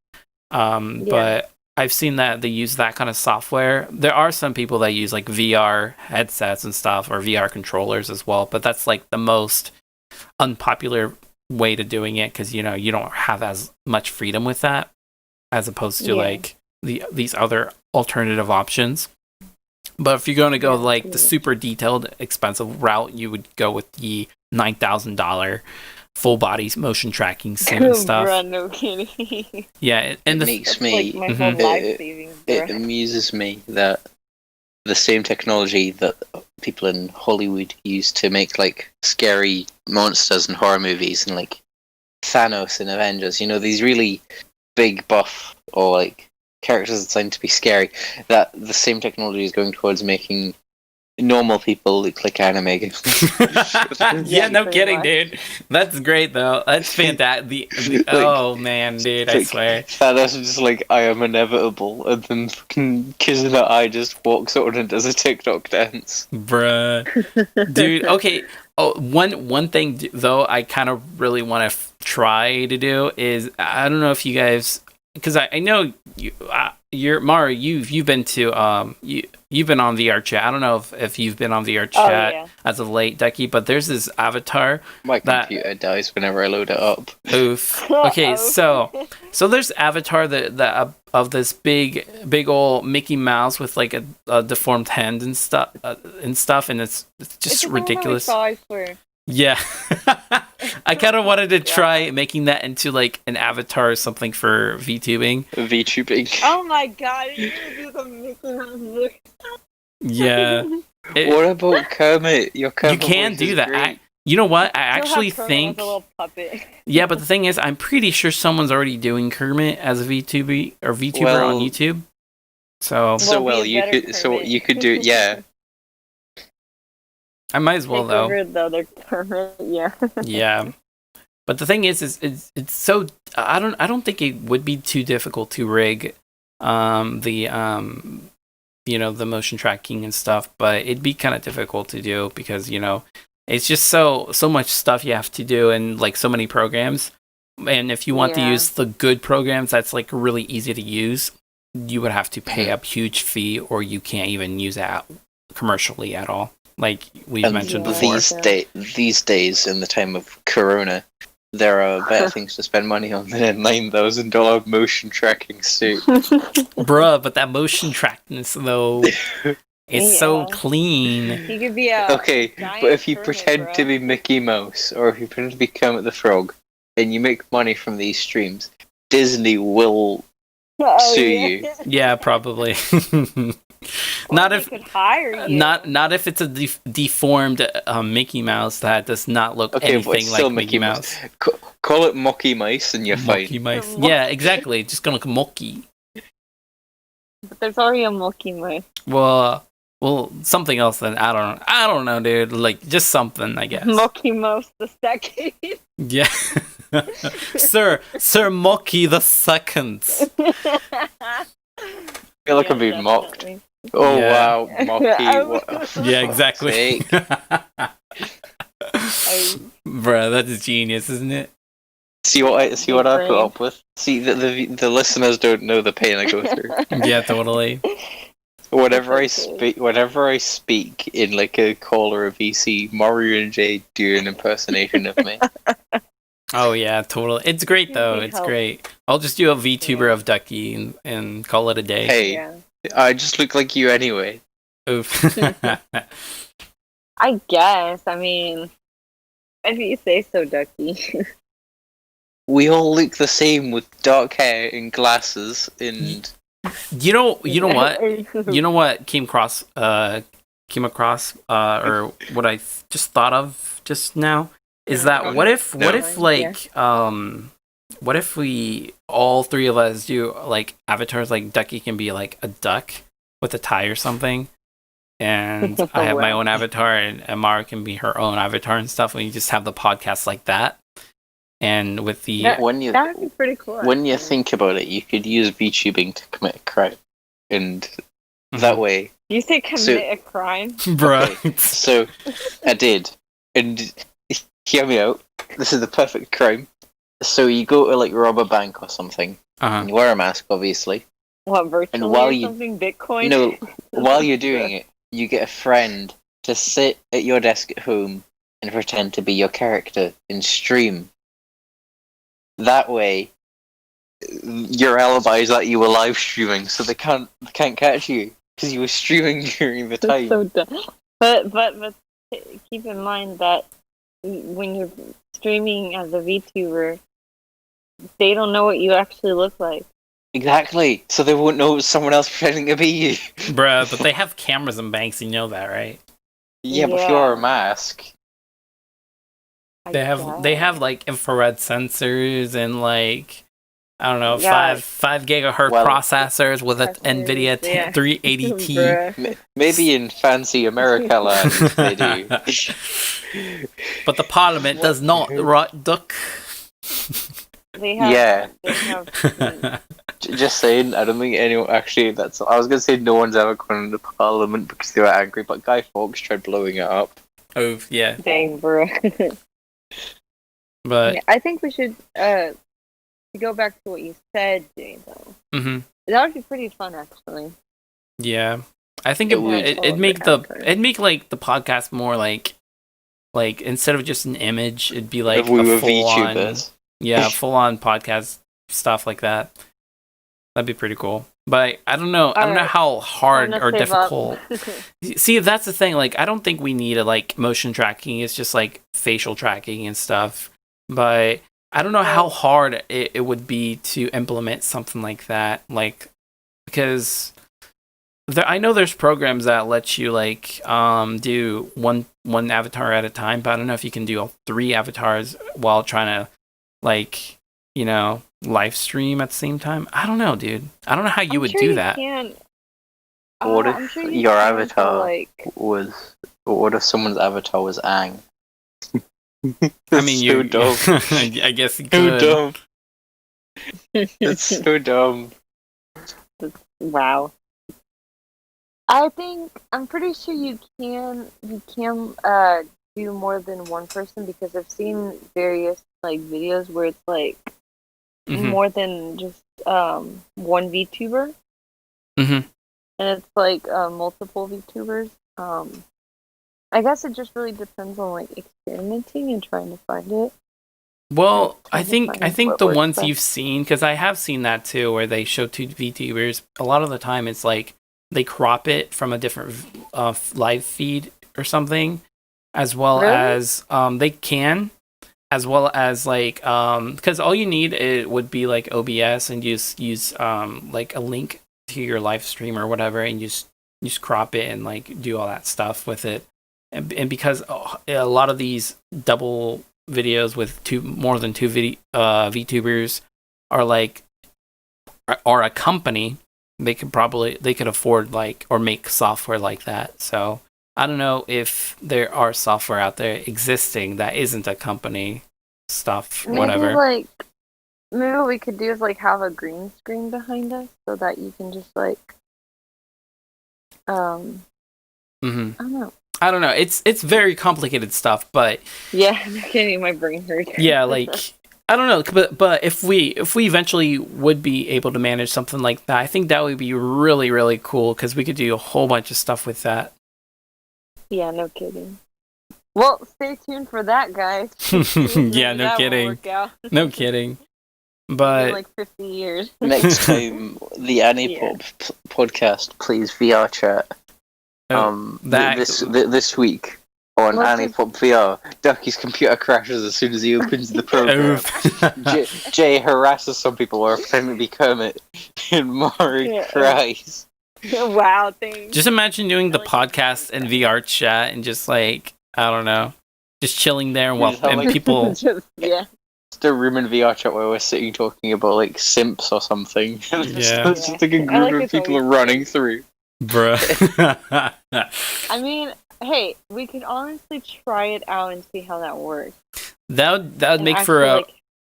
But I've seen that they use that kind of software. There are some people that use like VR headsets and stuff, or VR controllers as well, but that's like the most unpopular way to doing it, because you don't have as much freedom with that as opposed to like these other alternative options. But if you're going to go like the super detailed expensive route, you would go with the $9,000 full body motion tracking suit and stuff. Bruh, no kidding. Yeah, and it makes me like my whole life savings, it amuses me that the same technology that people in Hollywood use to make like scary monsters in horror movies, and like Thanos in Avengers, these really big buff or like characters designed to be scary, that the same technology is going towards making Normal people look like anime girls. Yeah, no pretty kidding, much. dude. That's great though. That's fantastic. Oh man, dude, I swear. Thanos is just like, I am inevitable, and then fucking Kizuna Eye just walks on and does a TikTok dance. Bruh. Dude, okay. Oh, one thing though I kind of really want to try to do is, I don't know if you guys, because I know you're Mario, you've been to you've been on VR chat. I don't know if you've been on VR chat as of late, Ducky, but there's this avatar. My computer dies whenever I load it up. Oof. Okay, so there's avatar that of this big old Mickey Mouse with like a deformed hand and stuff, and it's just ridiculous. Yeah. I kind of wanted to try making that into like an avatar or something for VTubing. VTubing. Oh my god, you're gonna do the Mickey Mouse look. Yeah. What about Kermit? Your Kermit you can do that. You know what? I actually think. As a little puppet. Yeah, but the thing is, I'm pretty sure someone's already doing Kermit as a VTuber on YouTube. So you could do it. Yeah. I might as well though. They're Kermit, yeah. Yeah. But the thing is it's so I don't think it would be too difficult to rig the the motion tracking and stuff, but it'd be kind of difficult to do because it's just so much stuff you have to do and like so many programs. And if you want to use the good programs that's like really easy to use, you would have to pay a huge fee, or you can't even use it commercially at all. Like we've mentioned before. These days, in the time of Corona, there are better things to spend money on than a $9,000 motion tracking suit. Bruh, but that motion tracking though, it's so clean. You could be okay, but if you pretend to be Mickey Mouse, or if you pretend to be Kermit the Frog, and you make money from these streams, Disney will sue you. Yeah, probably. Not if could hire you. Not if it's a deformed Mickey Mouse that does not look anything like Mickey Mouse. Call it Mocky Mice and you're fine. Mocky Mice. Yeah, exactly. It's just gonna look mocky. But there's already a Mocky Mice. Well, something else then. I don't know, dude. Like just something, I guess. Mocky Mouse the second. Yeah. Sir Mocky the second. I feel like I'm being mocked. Oh wow, Mocky! Yeah, exactly. Bruh, that is genius, isn't it? See what I put up with. See the listeners don't know the pain I go through. Yeah, totally. Whenever I speak in like a call or a VC, Mario and Jay do an impersonation of me. Oh yeah, totally. It's great though. It's great. I'll just do a VTuber of Ducky and call it a day. Hey, I just look like you anyway. Oof. I guess. I mean, if you say so, Ducky. We all look the same with dark hair and glasses and. You know what came across or what I just thought of just now is that what if we all three of us do like avatars, like Ducky can be like a duck with a tie or something, and I have my own avatar, and Amara can be her own avatar and stuff, and you just have the podcast like that. And with the that would be pretty cool. When you think about it, you could use VTubing to commit a crime, and that way. You say commit a crime, right? Okay, so I did, and hear me out. This is the perfect crime. So you go to like rob a bank or something, and you wear a mask, obviously. What, virtually and while or something? Bitcoin? No, while you're doing it, you get a friend to sit at your desk at home and pretend to be your character and stream. That way, your alibi is that you were live streaming, so they can't catch you because you were streaming during the time. So dumb. But keep in mind that when you're streaming as a VTuber, they don't know what you actually look like. Exactly. So they won't know it was someone else pretending to be you. Bruh, but they have cameras and banks, you know that, right? Yeah, but if you wear a mask. They have like infrared sensors and like I don't know, Yeah. 5 gigahertz Well, processors with a NVIDIA Yeah. 380T. Bruh. Maybe in fancy America land they do. But the Parliament does not, right, Duck? They have. Yeah. They have. Just saying, I don't think anyone actually. I was gonna say no one's ever gone into Parliament because they were angry, but Guy Fawkes tried blowing it up. Oh, yeah. Dang, bro. But Yeah, I think we should to go back to what you said, Jay. Though that would be pretty fun, actually. yeah, I think It would. it'd make like the podcast more like instead of just an image, it'd be like if we were a full on, VTubers. full on podcast stuff like that. That'd be pretty cool. But I don't know. I don't know how hard or difficult. See, that's the thing. Like, I don't think we need a like motion tracking. It's just like facial tracking and stuff. But I don't know how hard it would be to implement something like that. Like, because I know there's programs that let you like do one avatar at a time. But I don't know if you can do 3 avatars while trying to like, you know, live stream at the same time. I don't know, dude. I don't know how you would do that. What if your avatar was? What if someone's avatar was Aang? I mean, so dumb. I guess you So could. dumb. It's so dumb. Wow. I'm pretty sure you can do more than one person, because I've seen various like videos where it's like more than just one VTuber. Mm-hmm. And it's like multiple VTubers. I guess it just really depends on like experimenting and trying to find it. Well, I think the ones best. you've seen, because I have seen that too, where they show 2 VTubers. A lot of the time, it's like they crop it from a different live feed or something, as well as they can, as well as like because all you need it would be like OBS and use like a link to your live stream or whatever, and you just crop it and like do all that stuff with it. And because a lot of these double videos with more than 2 VTubers are a company, they could afford like or make software like that. So I don't know if there are software out there existing that isn't a company stuff, whatever. Maybe what we could do is like have a green screen behind us so that you can just like I don't know. It's very complicated stuff, but yeah, I'm kidding. My brain hurts. Yeah, like I don't know, but if we eventually would be able to manage something like that, I think that would be really, really cool because we could do a whole bunch of stuff with that. Yeah, no kidding. Well, stay tuned for that, guys. Yeah, no kidding. No kidding. But in like 50 years. Next time, the Anipop podcast plays VR chat. This week on Anipop VR, Ducky's computer crashes as soon as he opens the program. Jay harasses some people or pretending to be Kermit, and Mari cries. Wow, thanks. Just imagine doing the podcast and VR chat and just like I don't know, just chilling there and people. Just a room in VR chat where we're sitting talking about like simps or something. It's just like a group of people running through. Bruh. I mean, hey, we could honestly try it out and see how that works. That would make for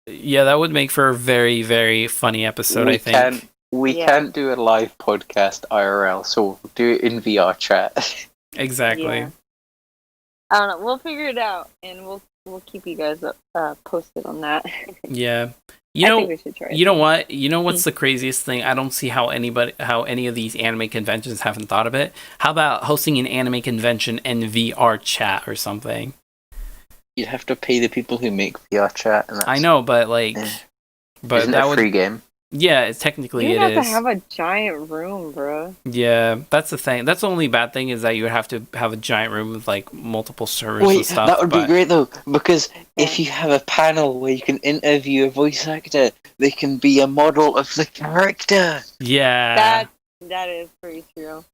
that would make for a very, very funny episode. I think we can't do a live podcast IRL, so we'll do it in VR chat. Exactly. Yeah. I don't know. We'll figure it out, and we'll keep you guys posted on that. Yeah. I think we should try it. You know what? You know what's the craziest thing? I don't see how any of these anime conventions haven't thought of it. How about hosting an anime convention and VR chat or something? You'd have to pay the people who make VR chat. And I know, but like, but isn't that it a free game? Yeah, technically you it is. You have to have a giant room, bro. Yeah, that's the thing. That's the only bad thing is that you would have to have a giant room with like multiple servers and stuff. That would be great though, because if you have a panel where you can interview a voice actor, they can be a model of the character. Yeah. That is pretty true.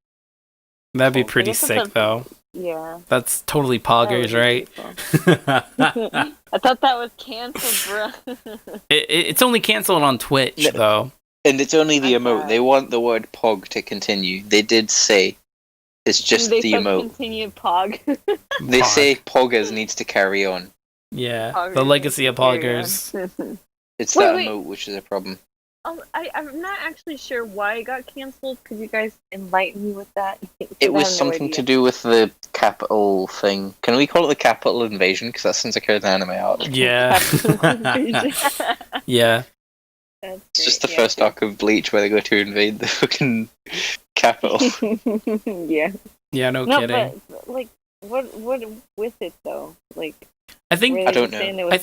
That'd be pretty sick though. Yeah. That's totally poggers, right? I thought that was canceled, bro. It's only canceled on Twitch, though. And it's only the emote. They want the word pog to continue. They did say it's just the emote. Continue pog. They say poggers needs to carry on. Yeah, Poggers the legacy of poggers. It's that emote which is a problem. I'm not actually sure why it got canceled. Could you guys enlighten me with that? It was something to do with the capital thing. Can we call it the capital invasion? Because that sounds like an anime arc. Yeah. Yeah. It's just the first arc of Bleach where they go to invade the fucking capital. Yeah. Yeah, no kidding. But, like, what with it though? Like, I think I don't know. I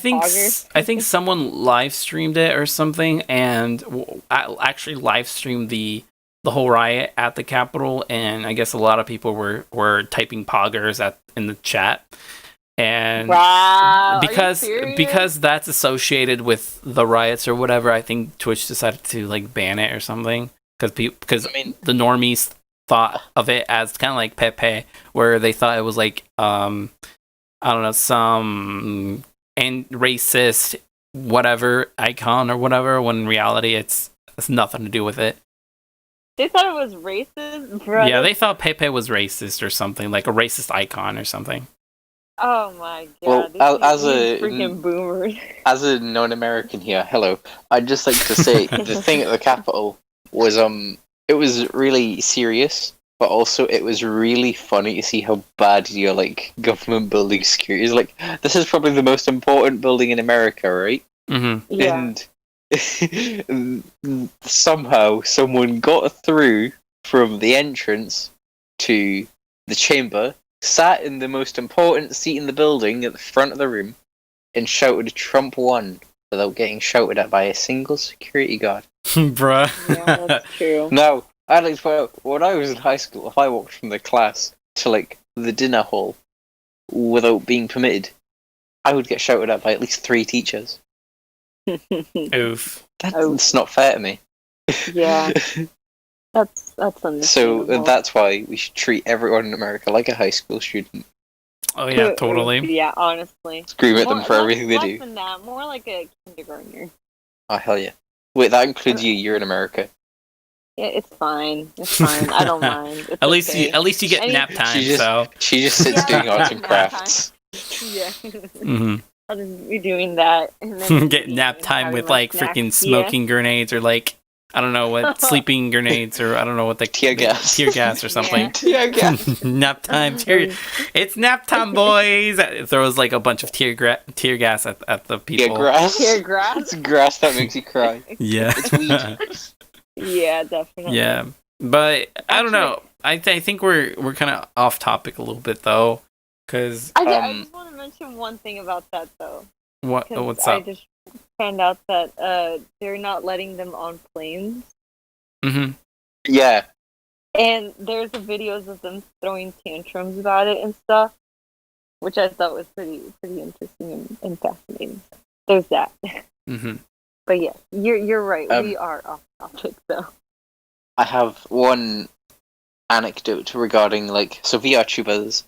think someone live streamed it or something, and actually live streamed the whole riot at the Capitol, and I guess a lot of people were typing poggers in the chat, and because that's associated with the riots or whatever, I think Twitch decided to like ban it or something because the normies thought of it as kind of like Pepe, where they thought it was like I don't know, some racist whatever icon or whatever, when in reality it's nothing to do with it. They thought it was racist, bro. Yeah, they thought Pepe was racist or something, like a racist icon or something. Oh my god. Well, as a freaking boomers. As a non-American here, hello. I'd just like to say the thing at the Capitol was it was really serious, but also it was really funny to see how bad your like government building security is. Like, this is probably the most important building in America, right? Mm-hmm. Yeah. And somehow someone got through from the entrance to the chamber, sat in the most important seat in the building at the front of the room, and shouted "Trump won" without getting shouted at by a single security guard. Bruh. Yeah, that's true. Now, I'd like to point out, when I was in high school, if I walked from the class to like the dinner hall without being permitted, I would get shouted at by at least 3 teachers. Oof. That's not fair to me. Yeah. That's understandable. So that's why we should treat everyone in America like a high school student. Oh yeah, totally. Yeah, honestly. Scream at them for everything they do. Less than that, more like a kindergartner. Oh hell yeah! Wait, that includes you. You're in America. Yeah, it's fine. It's fine. I don't mind. It's at least you get nap time. She just sits doing arts and crafts. Yeah. Mm-hmm. I'll just be doing that, and then get nap time with like freaking smoking grenades, or like I don't know what, sleeping grenades, or I don't know what the tear gas or something. Tear gas. Nap time. It's nap time, boys. It throws like a bunch of tear gas at the people. Tear grass. It's grass that makes you cry. Yeah. It's weed. Yeah, definitely. Yeah, but I don't know. I think we're kind of off topic a little bit though, because I just want to mention one thing about that though. What's up? I just found out that they're not letting them on planes. Mm-hmm. Yeah. And there's videos of them throwing tantrums about it and stuff, which I thought was pretty interesting and fascinating. There's that. Mm-hmm. But yeah, you're right. We are off topic though. I have one anecdote regarding VRTubers,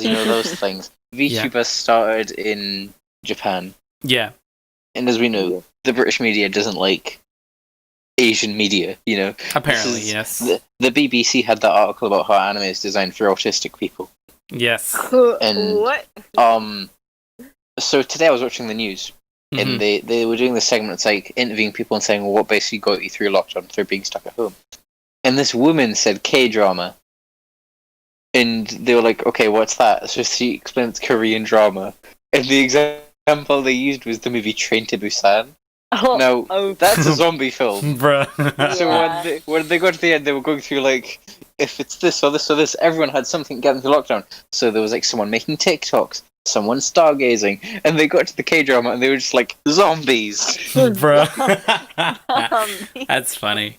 you know those things. VTubers started in Japan. Yeah. And as we know, the British media doesn't like Asian media, you know. Apparently, yes. The BBC had that article about how anime is designed for autistic people. Yes. And what? So today I was watching the news, and they were doing this segment. It's like interviewing people and saying, well, what basically got you through lockdown, through being stuck at home. And this woman said K-drama. And they were like, okay, what's that? So she explained it's Korean drama. And the example they used was the movie Train to Busan. That's a zombie film. Bruh. So when they got to the end, they were going through like, if it's this or this or this, everyone had something getting through lockdown. So there was like someone making TikToks, someone stargazing, and they got to the K-drama and they were just like, zombies. Bruh. That's funny.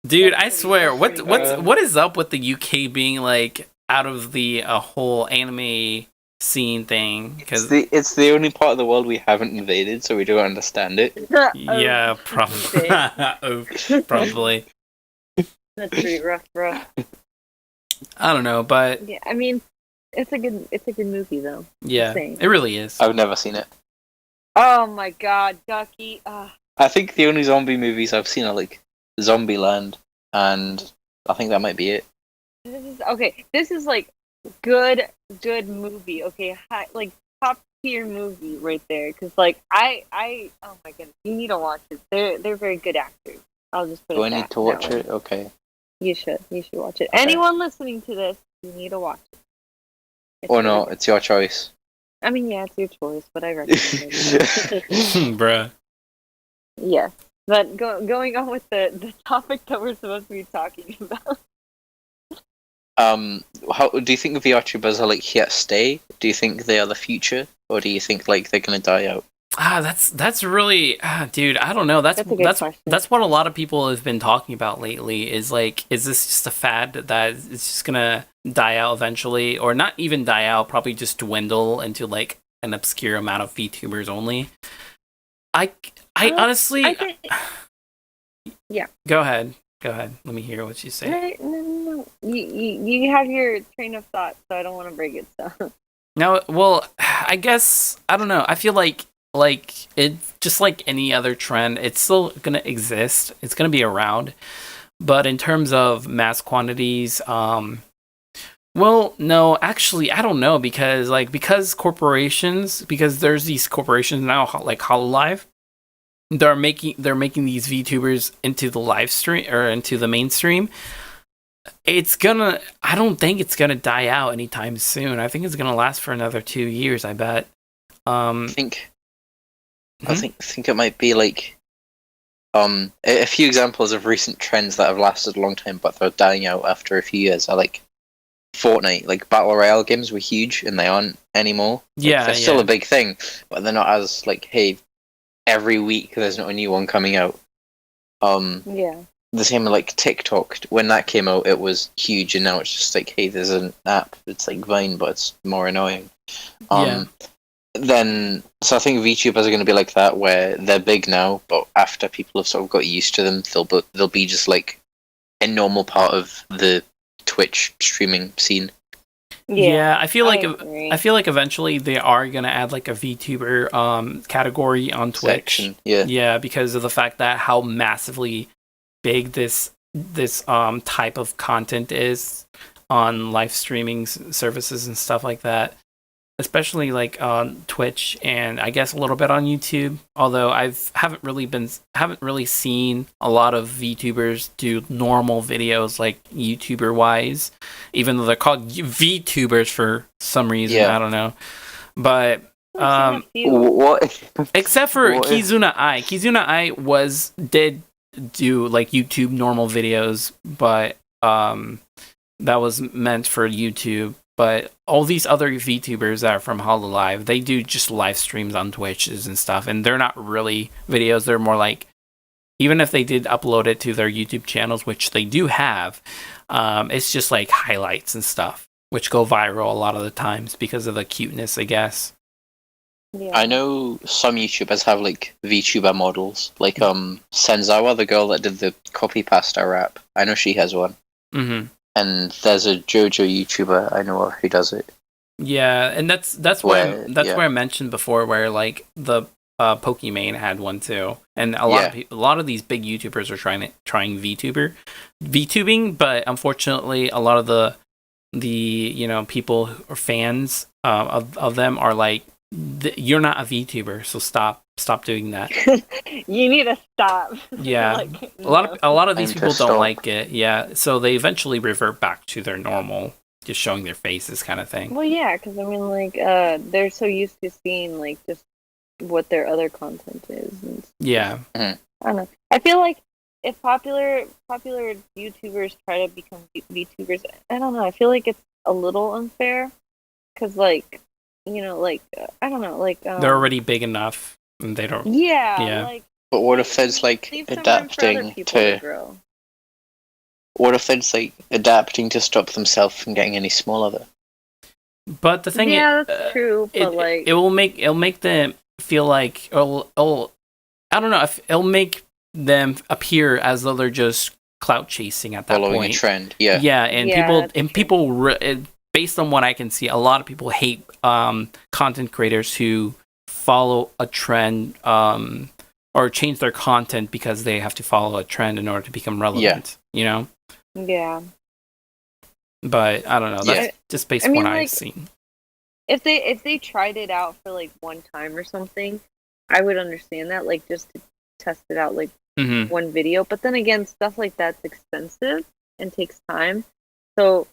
Dude, I swear, what is up with the UK being like out of the whole anime scene thing? Because it's the only part of the world we haven't invaded, so we don't understand it. Yeah, probably. Probably. That's pretty rough, bro. I don't know, but Yeah, I mean, it's a good movie though. yeah, it really is. I've never seen it. Oh my god, Ducky. I think the only zombie movies I've seen are like Zombieland, and I think that might be it. This is like good movie. Okay, like top tier movie right there. Because like I oh my goodness, you need to watch it. They're very good actors. I'll just put it. Do I need to watch it? Okay. You should watch it. Okay. Anyone listening to this, you need to watch it. Or no, it's your choice. I mean, yeah, it's your choice, but I recommend it. Bruh. Yes, but going on with the topic that we're supposed to be talking about. How do you think VTubers are like here to stay? Do you think they are the future, or do you think like they're gonna die out? That's really, dude. I don't know. That's a good question. That's what a lot of people have been talking about lately. Is like, is this just a fad that it's just gonna die out eventually, or not even die out? Probably just dwindle into like an obscure amount of VTubers only. I honestly, yeah. Go ahead. Let me hear what you say. No. You have your train of thought, so I don't want to break it. So. No, well, I guess I don't know. I feel like it's just like any other trend. It's still gonna exist. It's gonna be around, but in terms of mass quantities, well, no, actually, I don't know because there's these corporations now like hololive. They're making these VTubers into the live stream or into the mainstream. I don't think it's gonna die out anytime soon. I think it's gonna last for another 2 years. I bet. I think it might be like a few examples of recent trends that have lasted a long time but they're dying out after a few years are like Fortnite. Like battle royale games were huge and they aren't anymore. Yeah, they're still a big thing, but they're not as like, hey, every week there's not a new one coming out. Yeah. The same with like TikTok. When that came out, it was huge, and now it's just like, hey, there's an app. It's like Vine, but it's more annoying. Then, so I think VTubers are going to be like that, where they're big now, but after people have sort of got used to them, they'll be just like a normal part of the Twitch streaming scene. Yeah, I feel like eventually they are gonna add like a VTuber category on Twitch. Section, yeah, because of the fact that how massively big this type of content is on live streaming services and stuff like that, especially like on Twitch and I guess a little bit on YouTube. Although haven't really seen a lot of VTubers do normal videos like YouTuber wise, even though they're called VTubers for some reason. Yeah. I don't know, but what? Except for Kizuna Ai. Kizuna Ai did do like YouTube normal videos, but that was meant for YouTube. But all these other VTubers that are from hololive, they do just live streams on Twitches and stuff, and they're not really videos. They're more like, even if they did upload it to their YouTube channels, which they do have, it's just like highlights and stuff, which go viral a lot of the times because of the cuteness, I guess. Yeah. I know some YouTubers have like VTuber models, like Senzawa, the girl that did the copy pasta rap. I know she has one. Mm-hmm. And there's a JoJo YouTuber I know of who does it. Yeah, and that's where I mentioned before, where like the Pokimane had one too, and a lot of these big YouTubers are trying VTubing, but unfortunately, a lot of the people who are fans of them are like, you're not a VTuber, so stop doing that. You need to stop. Yeah, like, a lot of these people don't like it. Yeah, so they eventually revert back to their normal, just showing their faces kind of thing. Well, yeah, because I mean, like, they're so used to seeing like just what their other content is. And yeah, I don't know. I feel like if popular YouTubers try to become VTubers, I don't know. I feel like it's a little unfair because, like, I don't know, like they're already big enough. And they don't. Yeah. Like, but what if there's like adapting to? What if there's like adapting to stop themselves from getting any smaller? Though? But the thing, that's true. But it'll make them feel like I don't know. It'll make them appear as though they're just clout chasing at that following point. a trend. Yeah. Yeah, and Yeah, people based on what I can see, a lot of people hate content creators who follow a trend or change their content because they have to follow a trend in order to become relevant. You know? Yeah. But I don't know. That's just based on what I've seen. If they tried it out for like one time or something, I would understand that, like just to test it out, like one video. But then again, stuff like that's expensive and takes time. So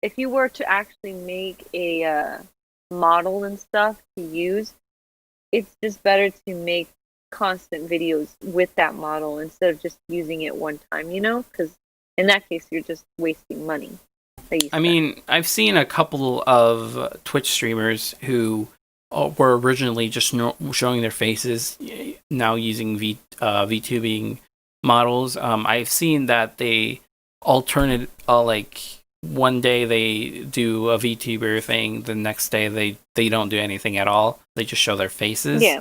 if you were to actually make a model and stuff to use, it's just better to make constant videos with that model instead of just using it one time, you know? Because in that case, you're just wasting money. I mean, I've seen a couple of Twitch streamers who were originally just showing their faces, now using VTubing models. I've seen that they alternate, like one day they do a VTuber thing, the next day they don't do anything at all. They just show their faces. Yeah.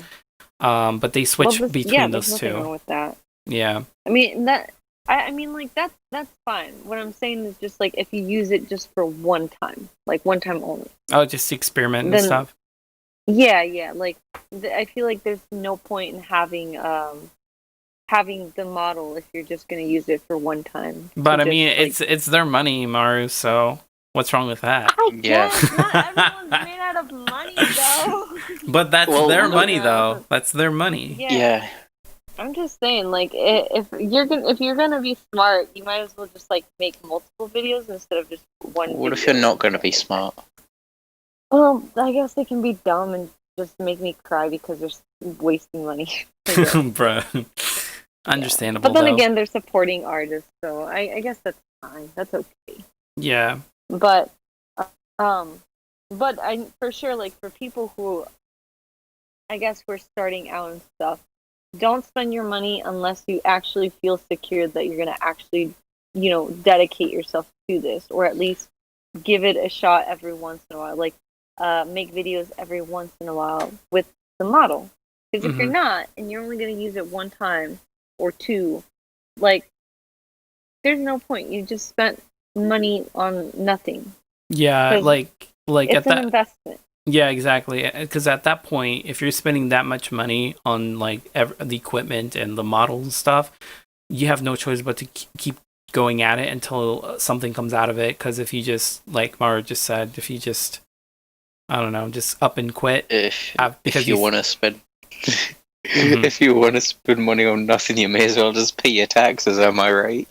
But they switch between those two. Nothing wrong with that. Yeah. I mean that's fine. What I'm saying is just like if you use it just for one time, like one time only. Oh, just experiment and stuff. Yeah. Like I feel like there's no point in having the model if you're just gonna use it for one time. But I mean, it's their money, Maru. So what's wrong with that? I guess not everyone's made out of money, though. But that's their money, though. That's their money. Yeah. I'm just saying, like, if you're gonna be smart, you might as well just like make multiple videos instead of just one. What if you're not gonna be smart? Well, I guess they can be dumb and just make me cry because they're wasting money. Bruh. Understandable. But then again, they're supporting artists, so I guess that's fine. That's okay. Yeah. But I for sure, like for people who, I guess we're starting out and stuff, don't spend your money unless you actually feel secure that you're gonna actually, dedicate yourself to this, or at least give it a shot every once in a while. Like, make videos every once in a while with the model. Because if you're not, and you're only gonna use it one time or two, like, there's no point. You just spent money on nothing. Yeah, like it's at an that investment. Yeah, exactly. Because at that point, if you're spending that much money on like the equipment and the models and stuff, you have no choice but to keep going at it until something comes out of it. Because if you just, like Mara just said, if you just, I don't know, just up and quit, if you want to spend. If you want to spend money on nothing, you may as well just pay your taxes. Am I right?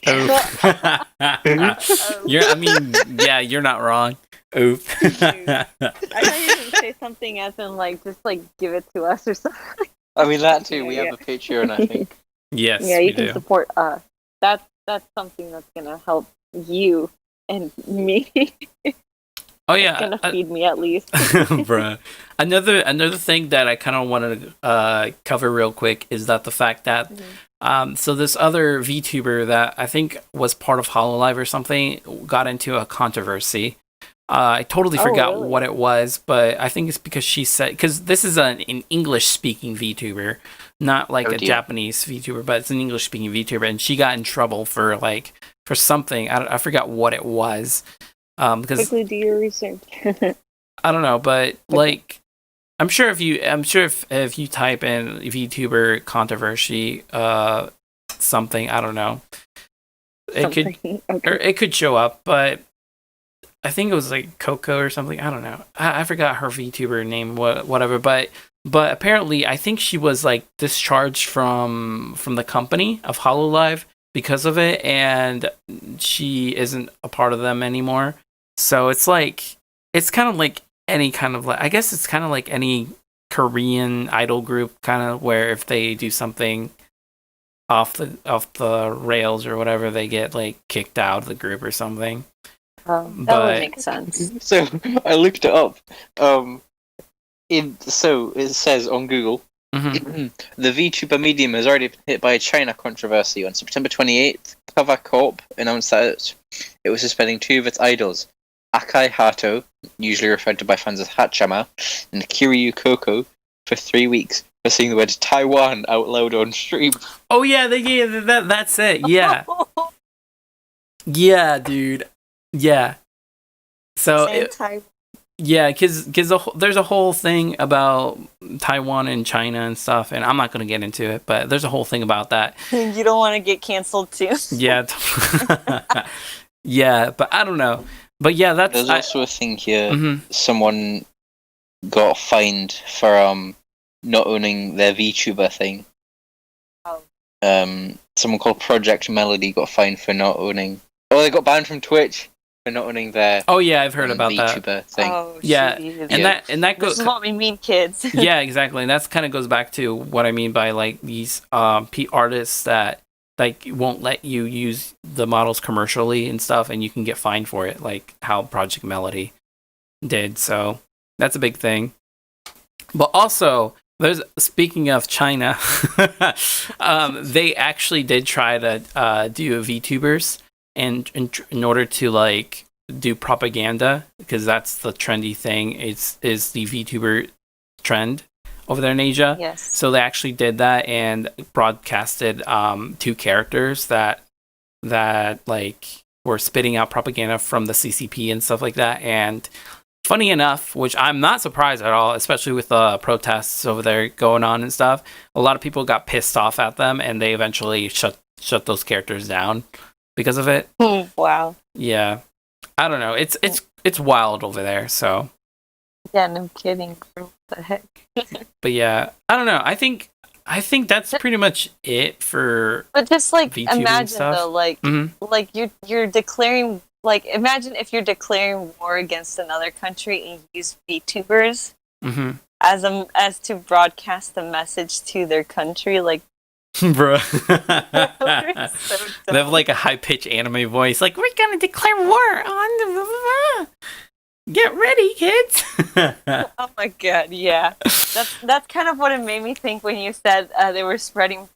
You're not wrong. Oop. I thought you were going to say something as in like just like give it to us or something. I mean that too. We have a Patreon, I think. Yes. Yeah, you can support us. That's something that's gonna help you and me. Oh yeah, it's gonna feed me at least. Bruh. Another thing that I kind of wanted to cover real quick is that the fact that so this other VTuber that I think was part of hololive or something got into a controversy. I totally forgot what it was, but I think it's because she said, because this is an English speaking VTuber, not like a Japanese VTuber, but it's an English speaking VTuber, and she got in trouble for something. I forgot what it was. Because quickly do your research. I don't know, but like I'm sure if you type in VTuber controversy something, I don't know, it could show up, but I think it was like Coco or something. I don't know. I forgot her VTuber name, whatever. But apparently, I think she was like discharged from the company of hololive because of it, and she isn't a part of them anymore. So it's kind of like any kind of I guess it's kind of like any Korean idol group, kind of where if they do something off the rails or whatever, they get like kicked out of the group or something. That would make sense. So I looked it up. It says on Google, the VTuber medium has already been hit by a China controversy. On September 28th, Cover Corp announced that it was suspending two of its idols, Akai Hato, usually referred to by fans as Hachama, and Kiryu Koko, for 3 weeks for saying the word Taiwan out loud on stream. Oh yeah, that's it. Yeah. Yeah, dude. Yeah. So yeah, because there's a whole thing about Taiwan and China and stuff, and I'm not going to get into it, but there's a whole thing about that. You don't want to get canceled too. Yeah. Yeah, but I don't know. But yeah, there's also a thing here. Someone got fined for not owning their VTuber thing. Oh. Someone called Project Melody got fined for not owning. Oh, they got banned from Twitch for not owning their. Oh yeah, I've heard about VTuber that thing. Oh, yeah, geez. and that goes. This is what we mean, kids. Yeah, exactly, and that's kind of goes back to what I mean by like these artists that like won't let you use the models commercially and stuff, and you can get fined for it, like how Project Melody did. So that's a big thing. But also, speaking of China, they actually did try to do VTubers, and in order to like do propaganda, because that's the trendy thing. Is the VTuber trend over there in Asia. Yes. So they actually did that and broadcasted 2 characters that like were spitting out propaganda from the CCP and stuff like that. And funny enough, which I'm not surprised at all, especially with the protests over there going on and stuff, a lot of people got pissed off at them, and they eventually shut those characters down because of it. Wow. Yeah, I don't know. It's wild over there. So. Yeah, no kidding. What the heck? But yeah, I don't know. I think that's pretty much it for. But just like VTubing imagine stuff. though, like you're declaring, like imagine if you're declaring war against another country and use VTubers as to broadcast the message to their country, like. Bro, So they have like a high pitched anime voice, like we're gonna declare war on. Get ready, kids! Oh my god, yeah. That's kind of what it made me think when you said they were spreading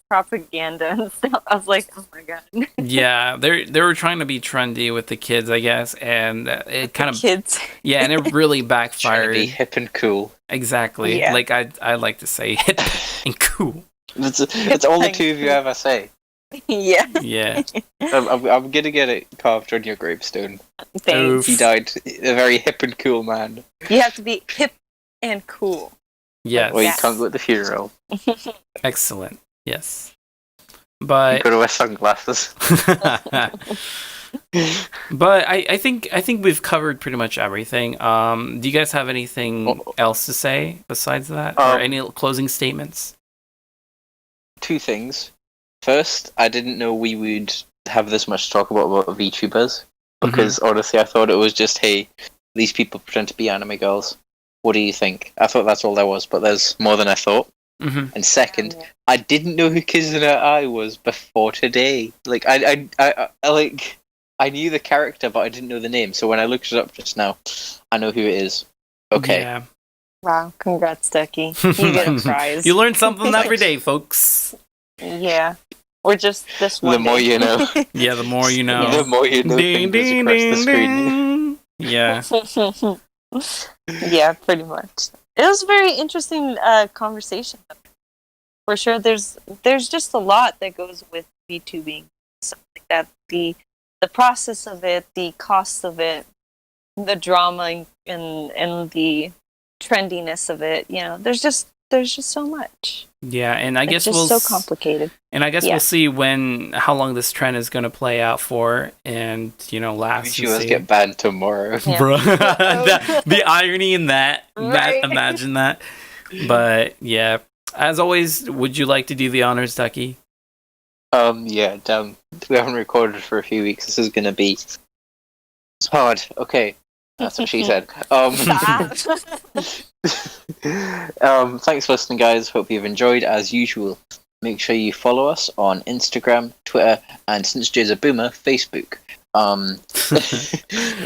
propaganda and stuff. I was like, oh my god. Yeah, they were trying to be trendy with the kids, I guess, and it kind of kids. Yeah, and it really backfired. Trying to be hip and cool. Exactly. Yeah. Like I like to say hip and cool. It's all the 2 of you ever say. Yeah. Yeah. I'm gonna get it carved on your gravestone. Thanks. He died a very hip and cool man. You have to be hip and cool. Yes. Or you can't go at the funeral. Excellent. Yes. But you gotta wear sunglasses. But I think we've covered pretty much everything. Do you guys have anything else to say besides that, or any closing statements? 2 things. First, I didn't know we would have this much to talk about VTubers, because honestly I thought it was just, hey, these people pretend to be anime girls. What do you think? I thought that's all there was, but there's more than I thought. And second, I didn't know who Kizuna Ai was before today. Like I knew the character, but I didn't know the name. So when I looked it up just now, I know who it is. Okay. Yeah. Wow, congrats, Ducky. You get a prize. You learn something every day, folks. Yeah. Or just this one. The more you know. Yeah, the more you know. The more you know. Ding, ding, across the ding, screen. ding. Yeah. Yeah, pretty much. It was a very interesting conversation. For sure, there's just a lot that goes with VTubing. Something like that. The process of it, the cost of it, the drama and the trendiness of it. You know, there's just so much. Yeah, and I guess it's just so complicated. And I guess we'll see how long this trend is going to play out for, and last. You get banned tomorrow, bro. the irony in that. Right. Imagine that. But yeah, as always, would you like to do the honors, Ducky? Yeah, damn. We haven't recorded for a few weeks. This is gonna be hard. Okay, that's what she said. Thanks for listening, guys. Hope you've enjoyed. As usual, make sure you follow us on Instagram, Twitter, and since Jay's a boomer, Facebook.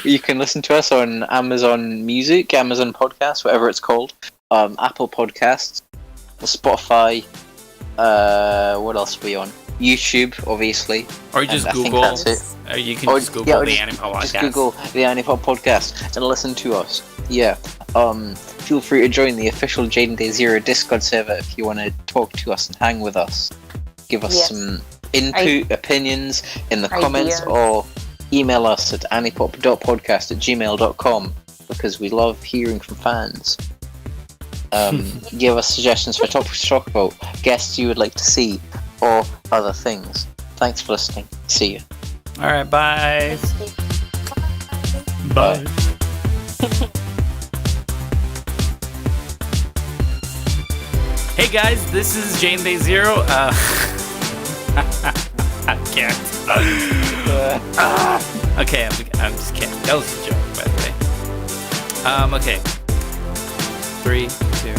You can listen to us on Amazon Music, Amazon Podcasts, whatever it's called, Apple Podcasts, Spotify. What else are we on? YouTube, obviously. Or you just Google. I think that's it. Or you can just Google the Anipop podcast. Just Google the Anipop podcast and listen to us. Yeah. Feel free to join the official Jaden Day Zero Discord server if you want to talk to us and hang with us. Give us some input, opinions in the comments, or email us at anipop.podcast@gmail.com, because we love hearing from fans. Give us suggestions for topics to talk about, guests you would like to see, or other things. Thanks for listening. See you. Alright, bye. Bye. Hey guys, this is Jane Day Zero. I can't. Okay, I'm just kidding. That was a joke, by the way. Okay. 3, 2.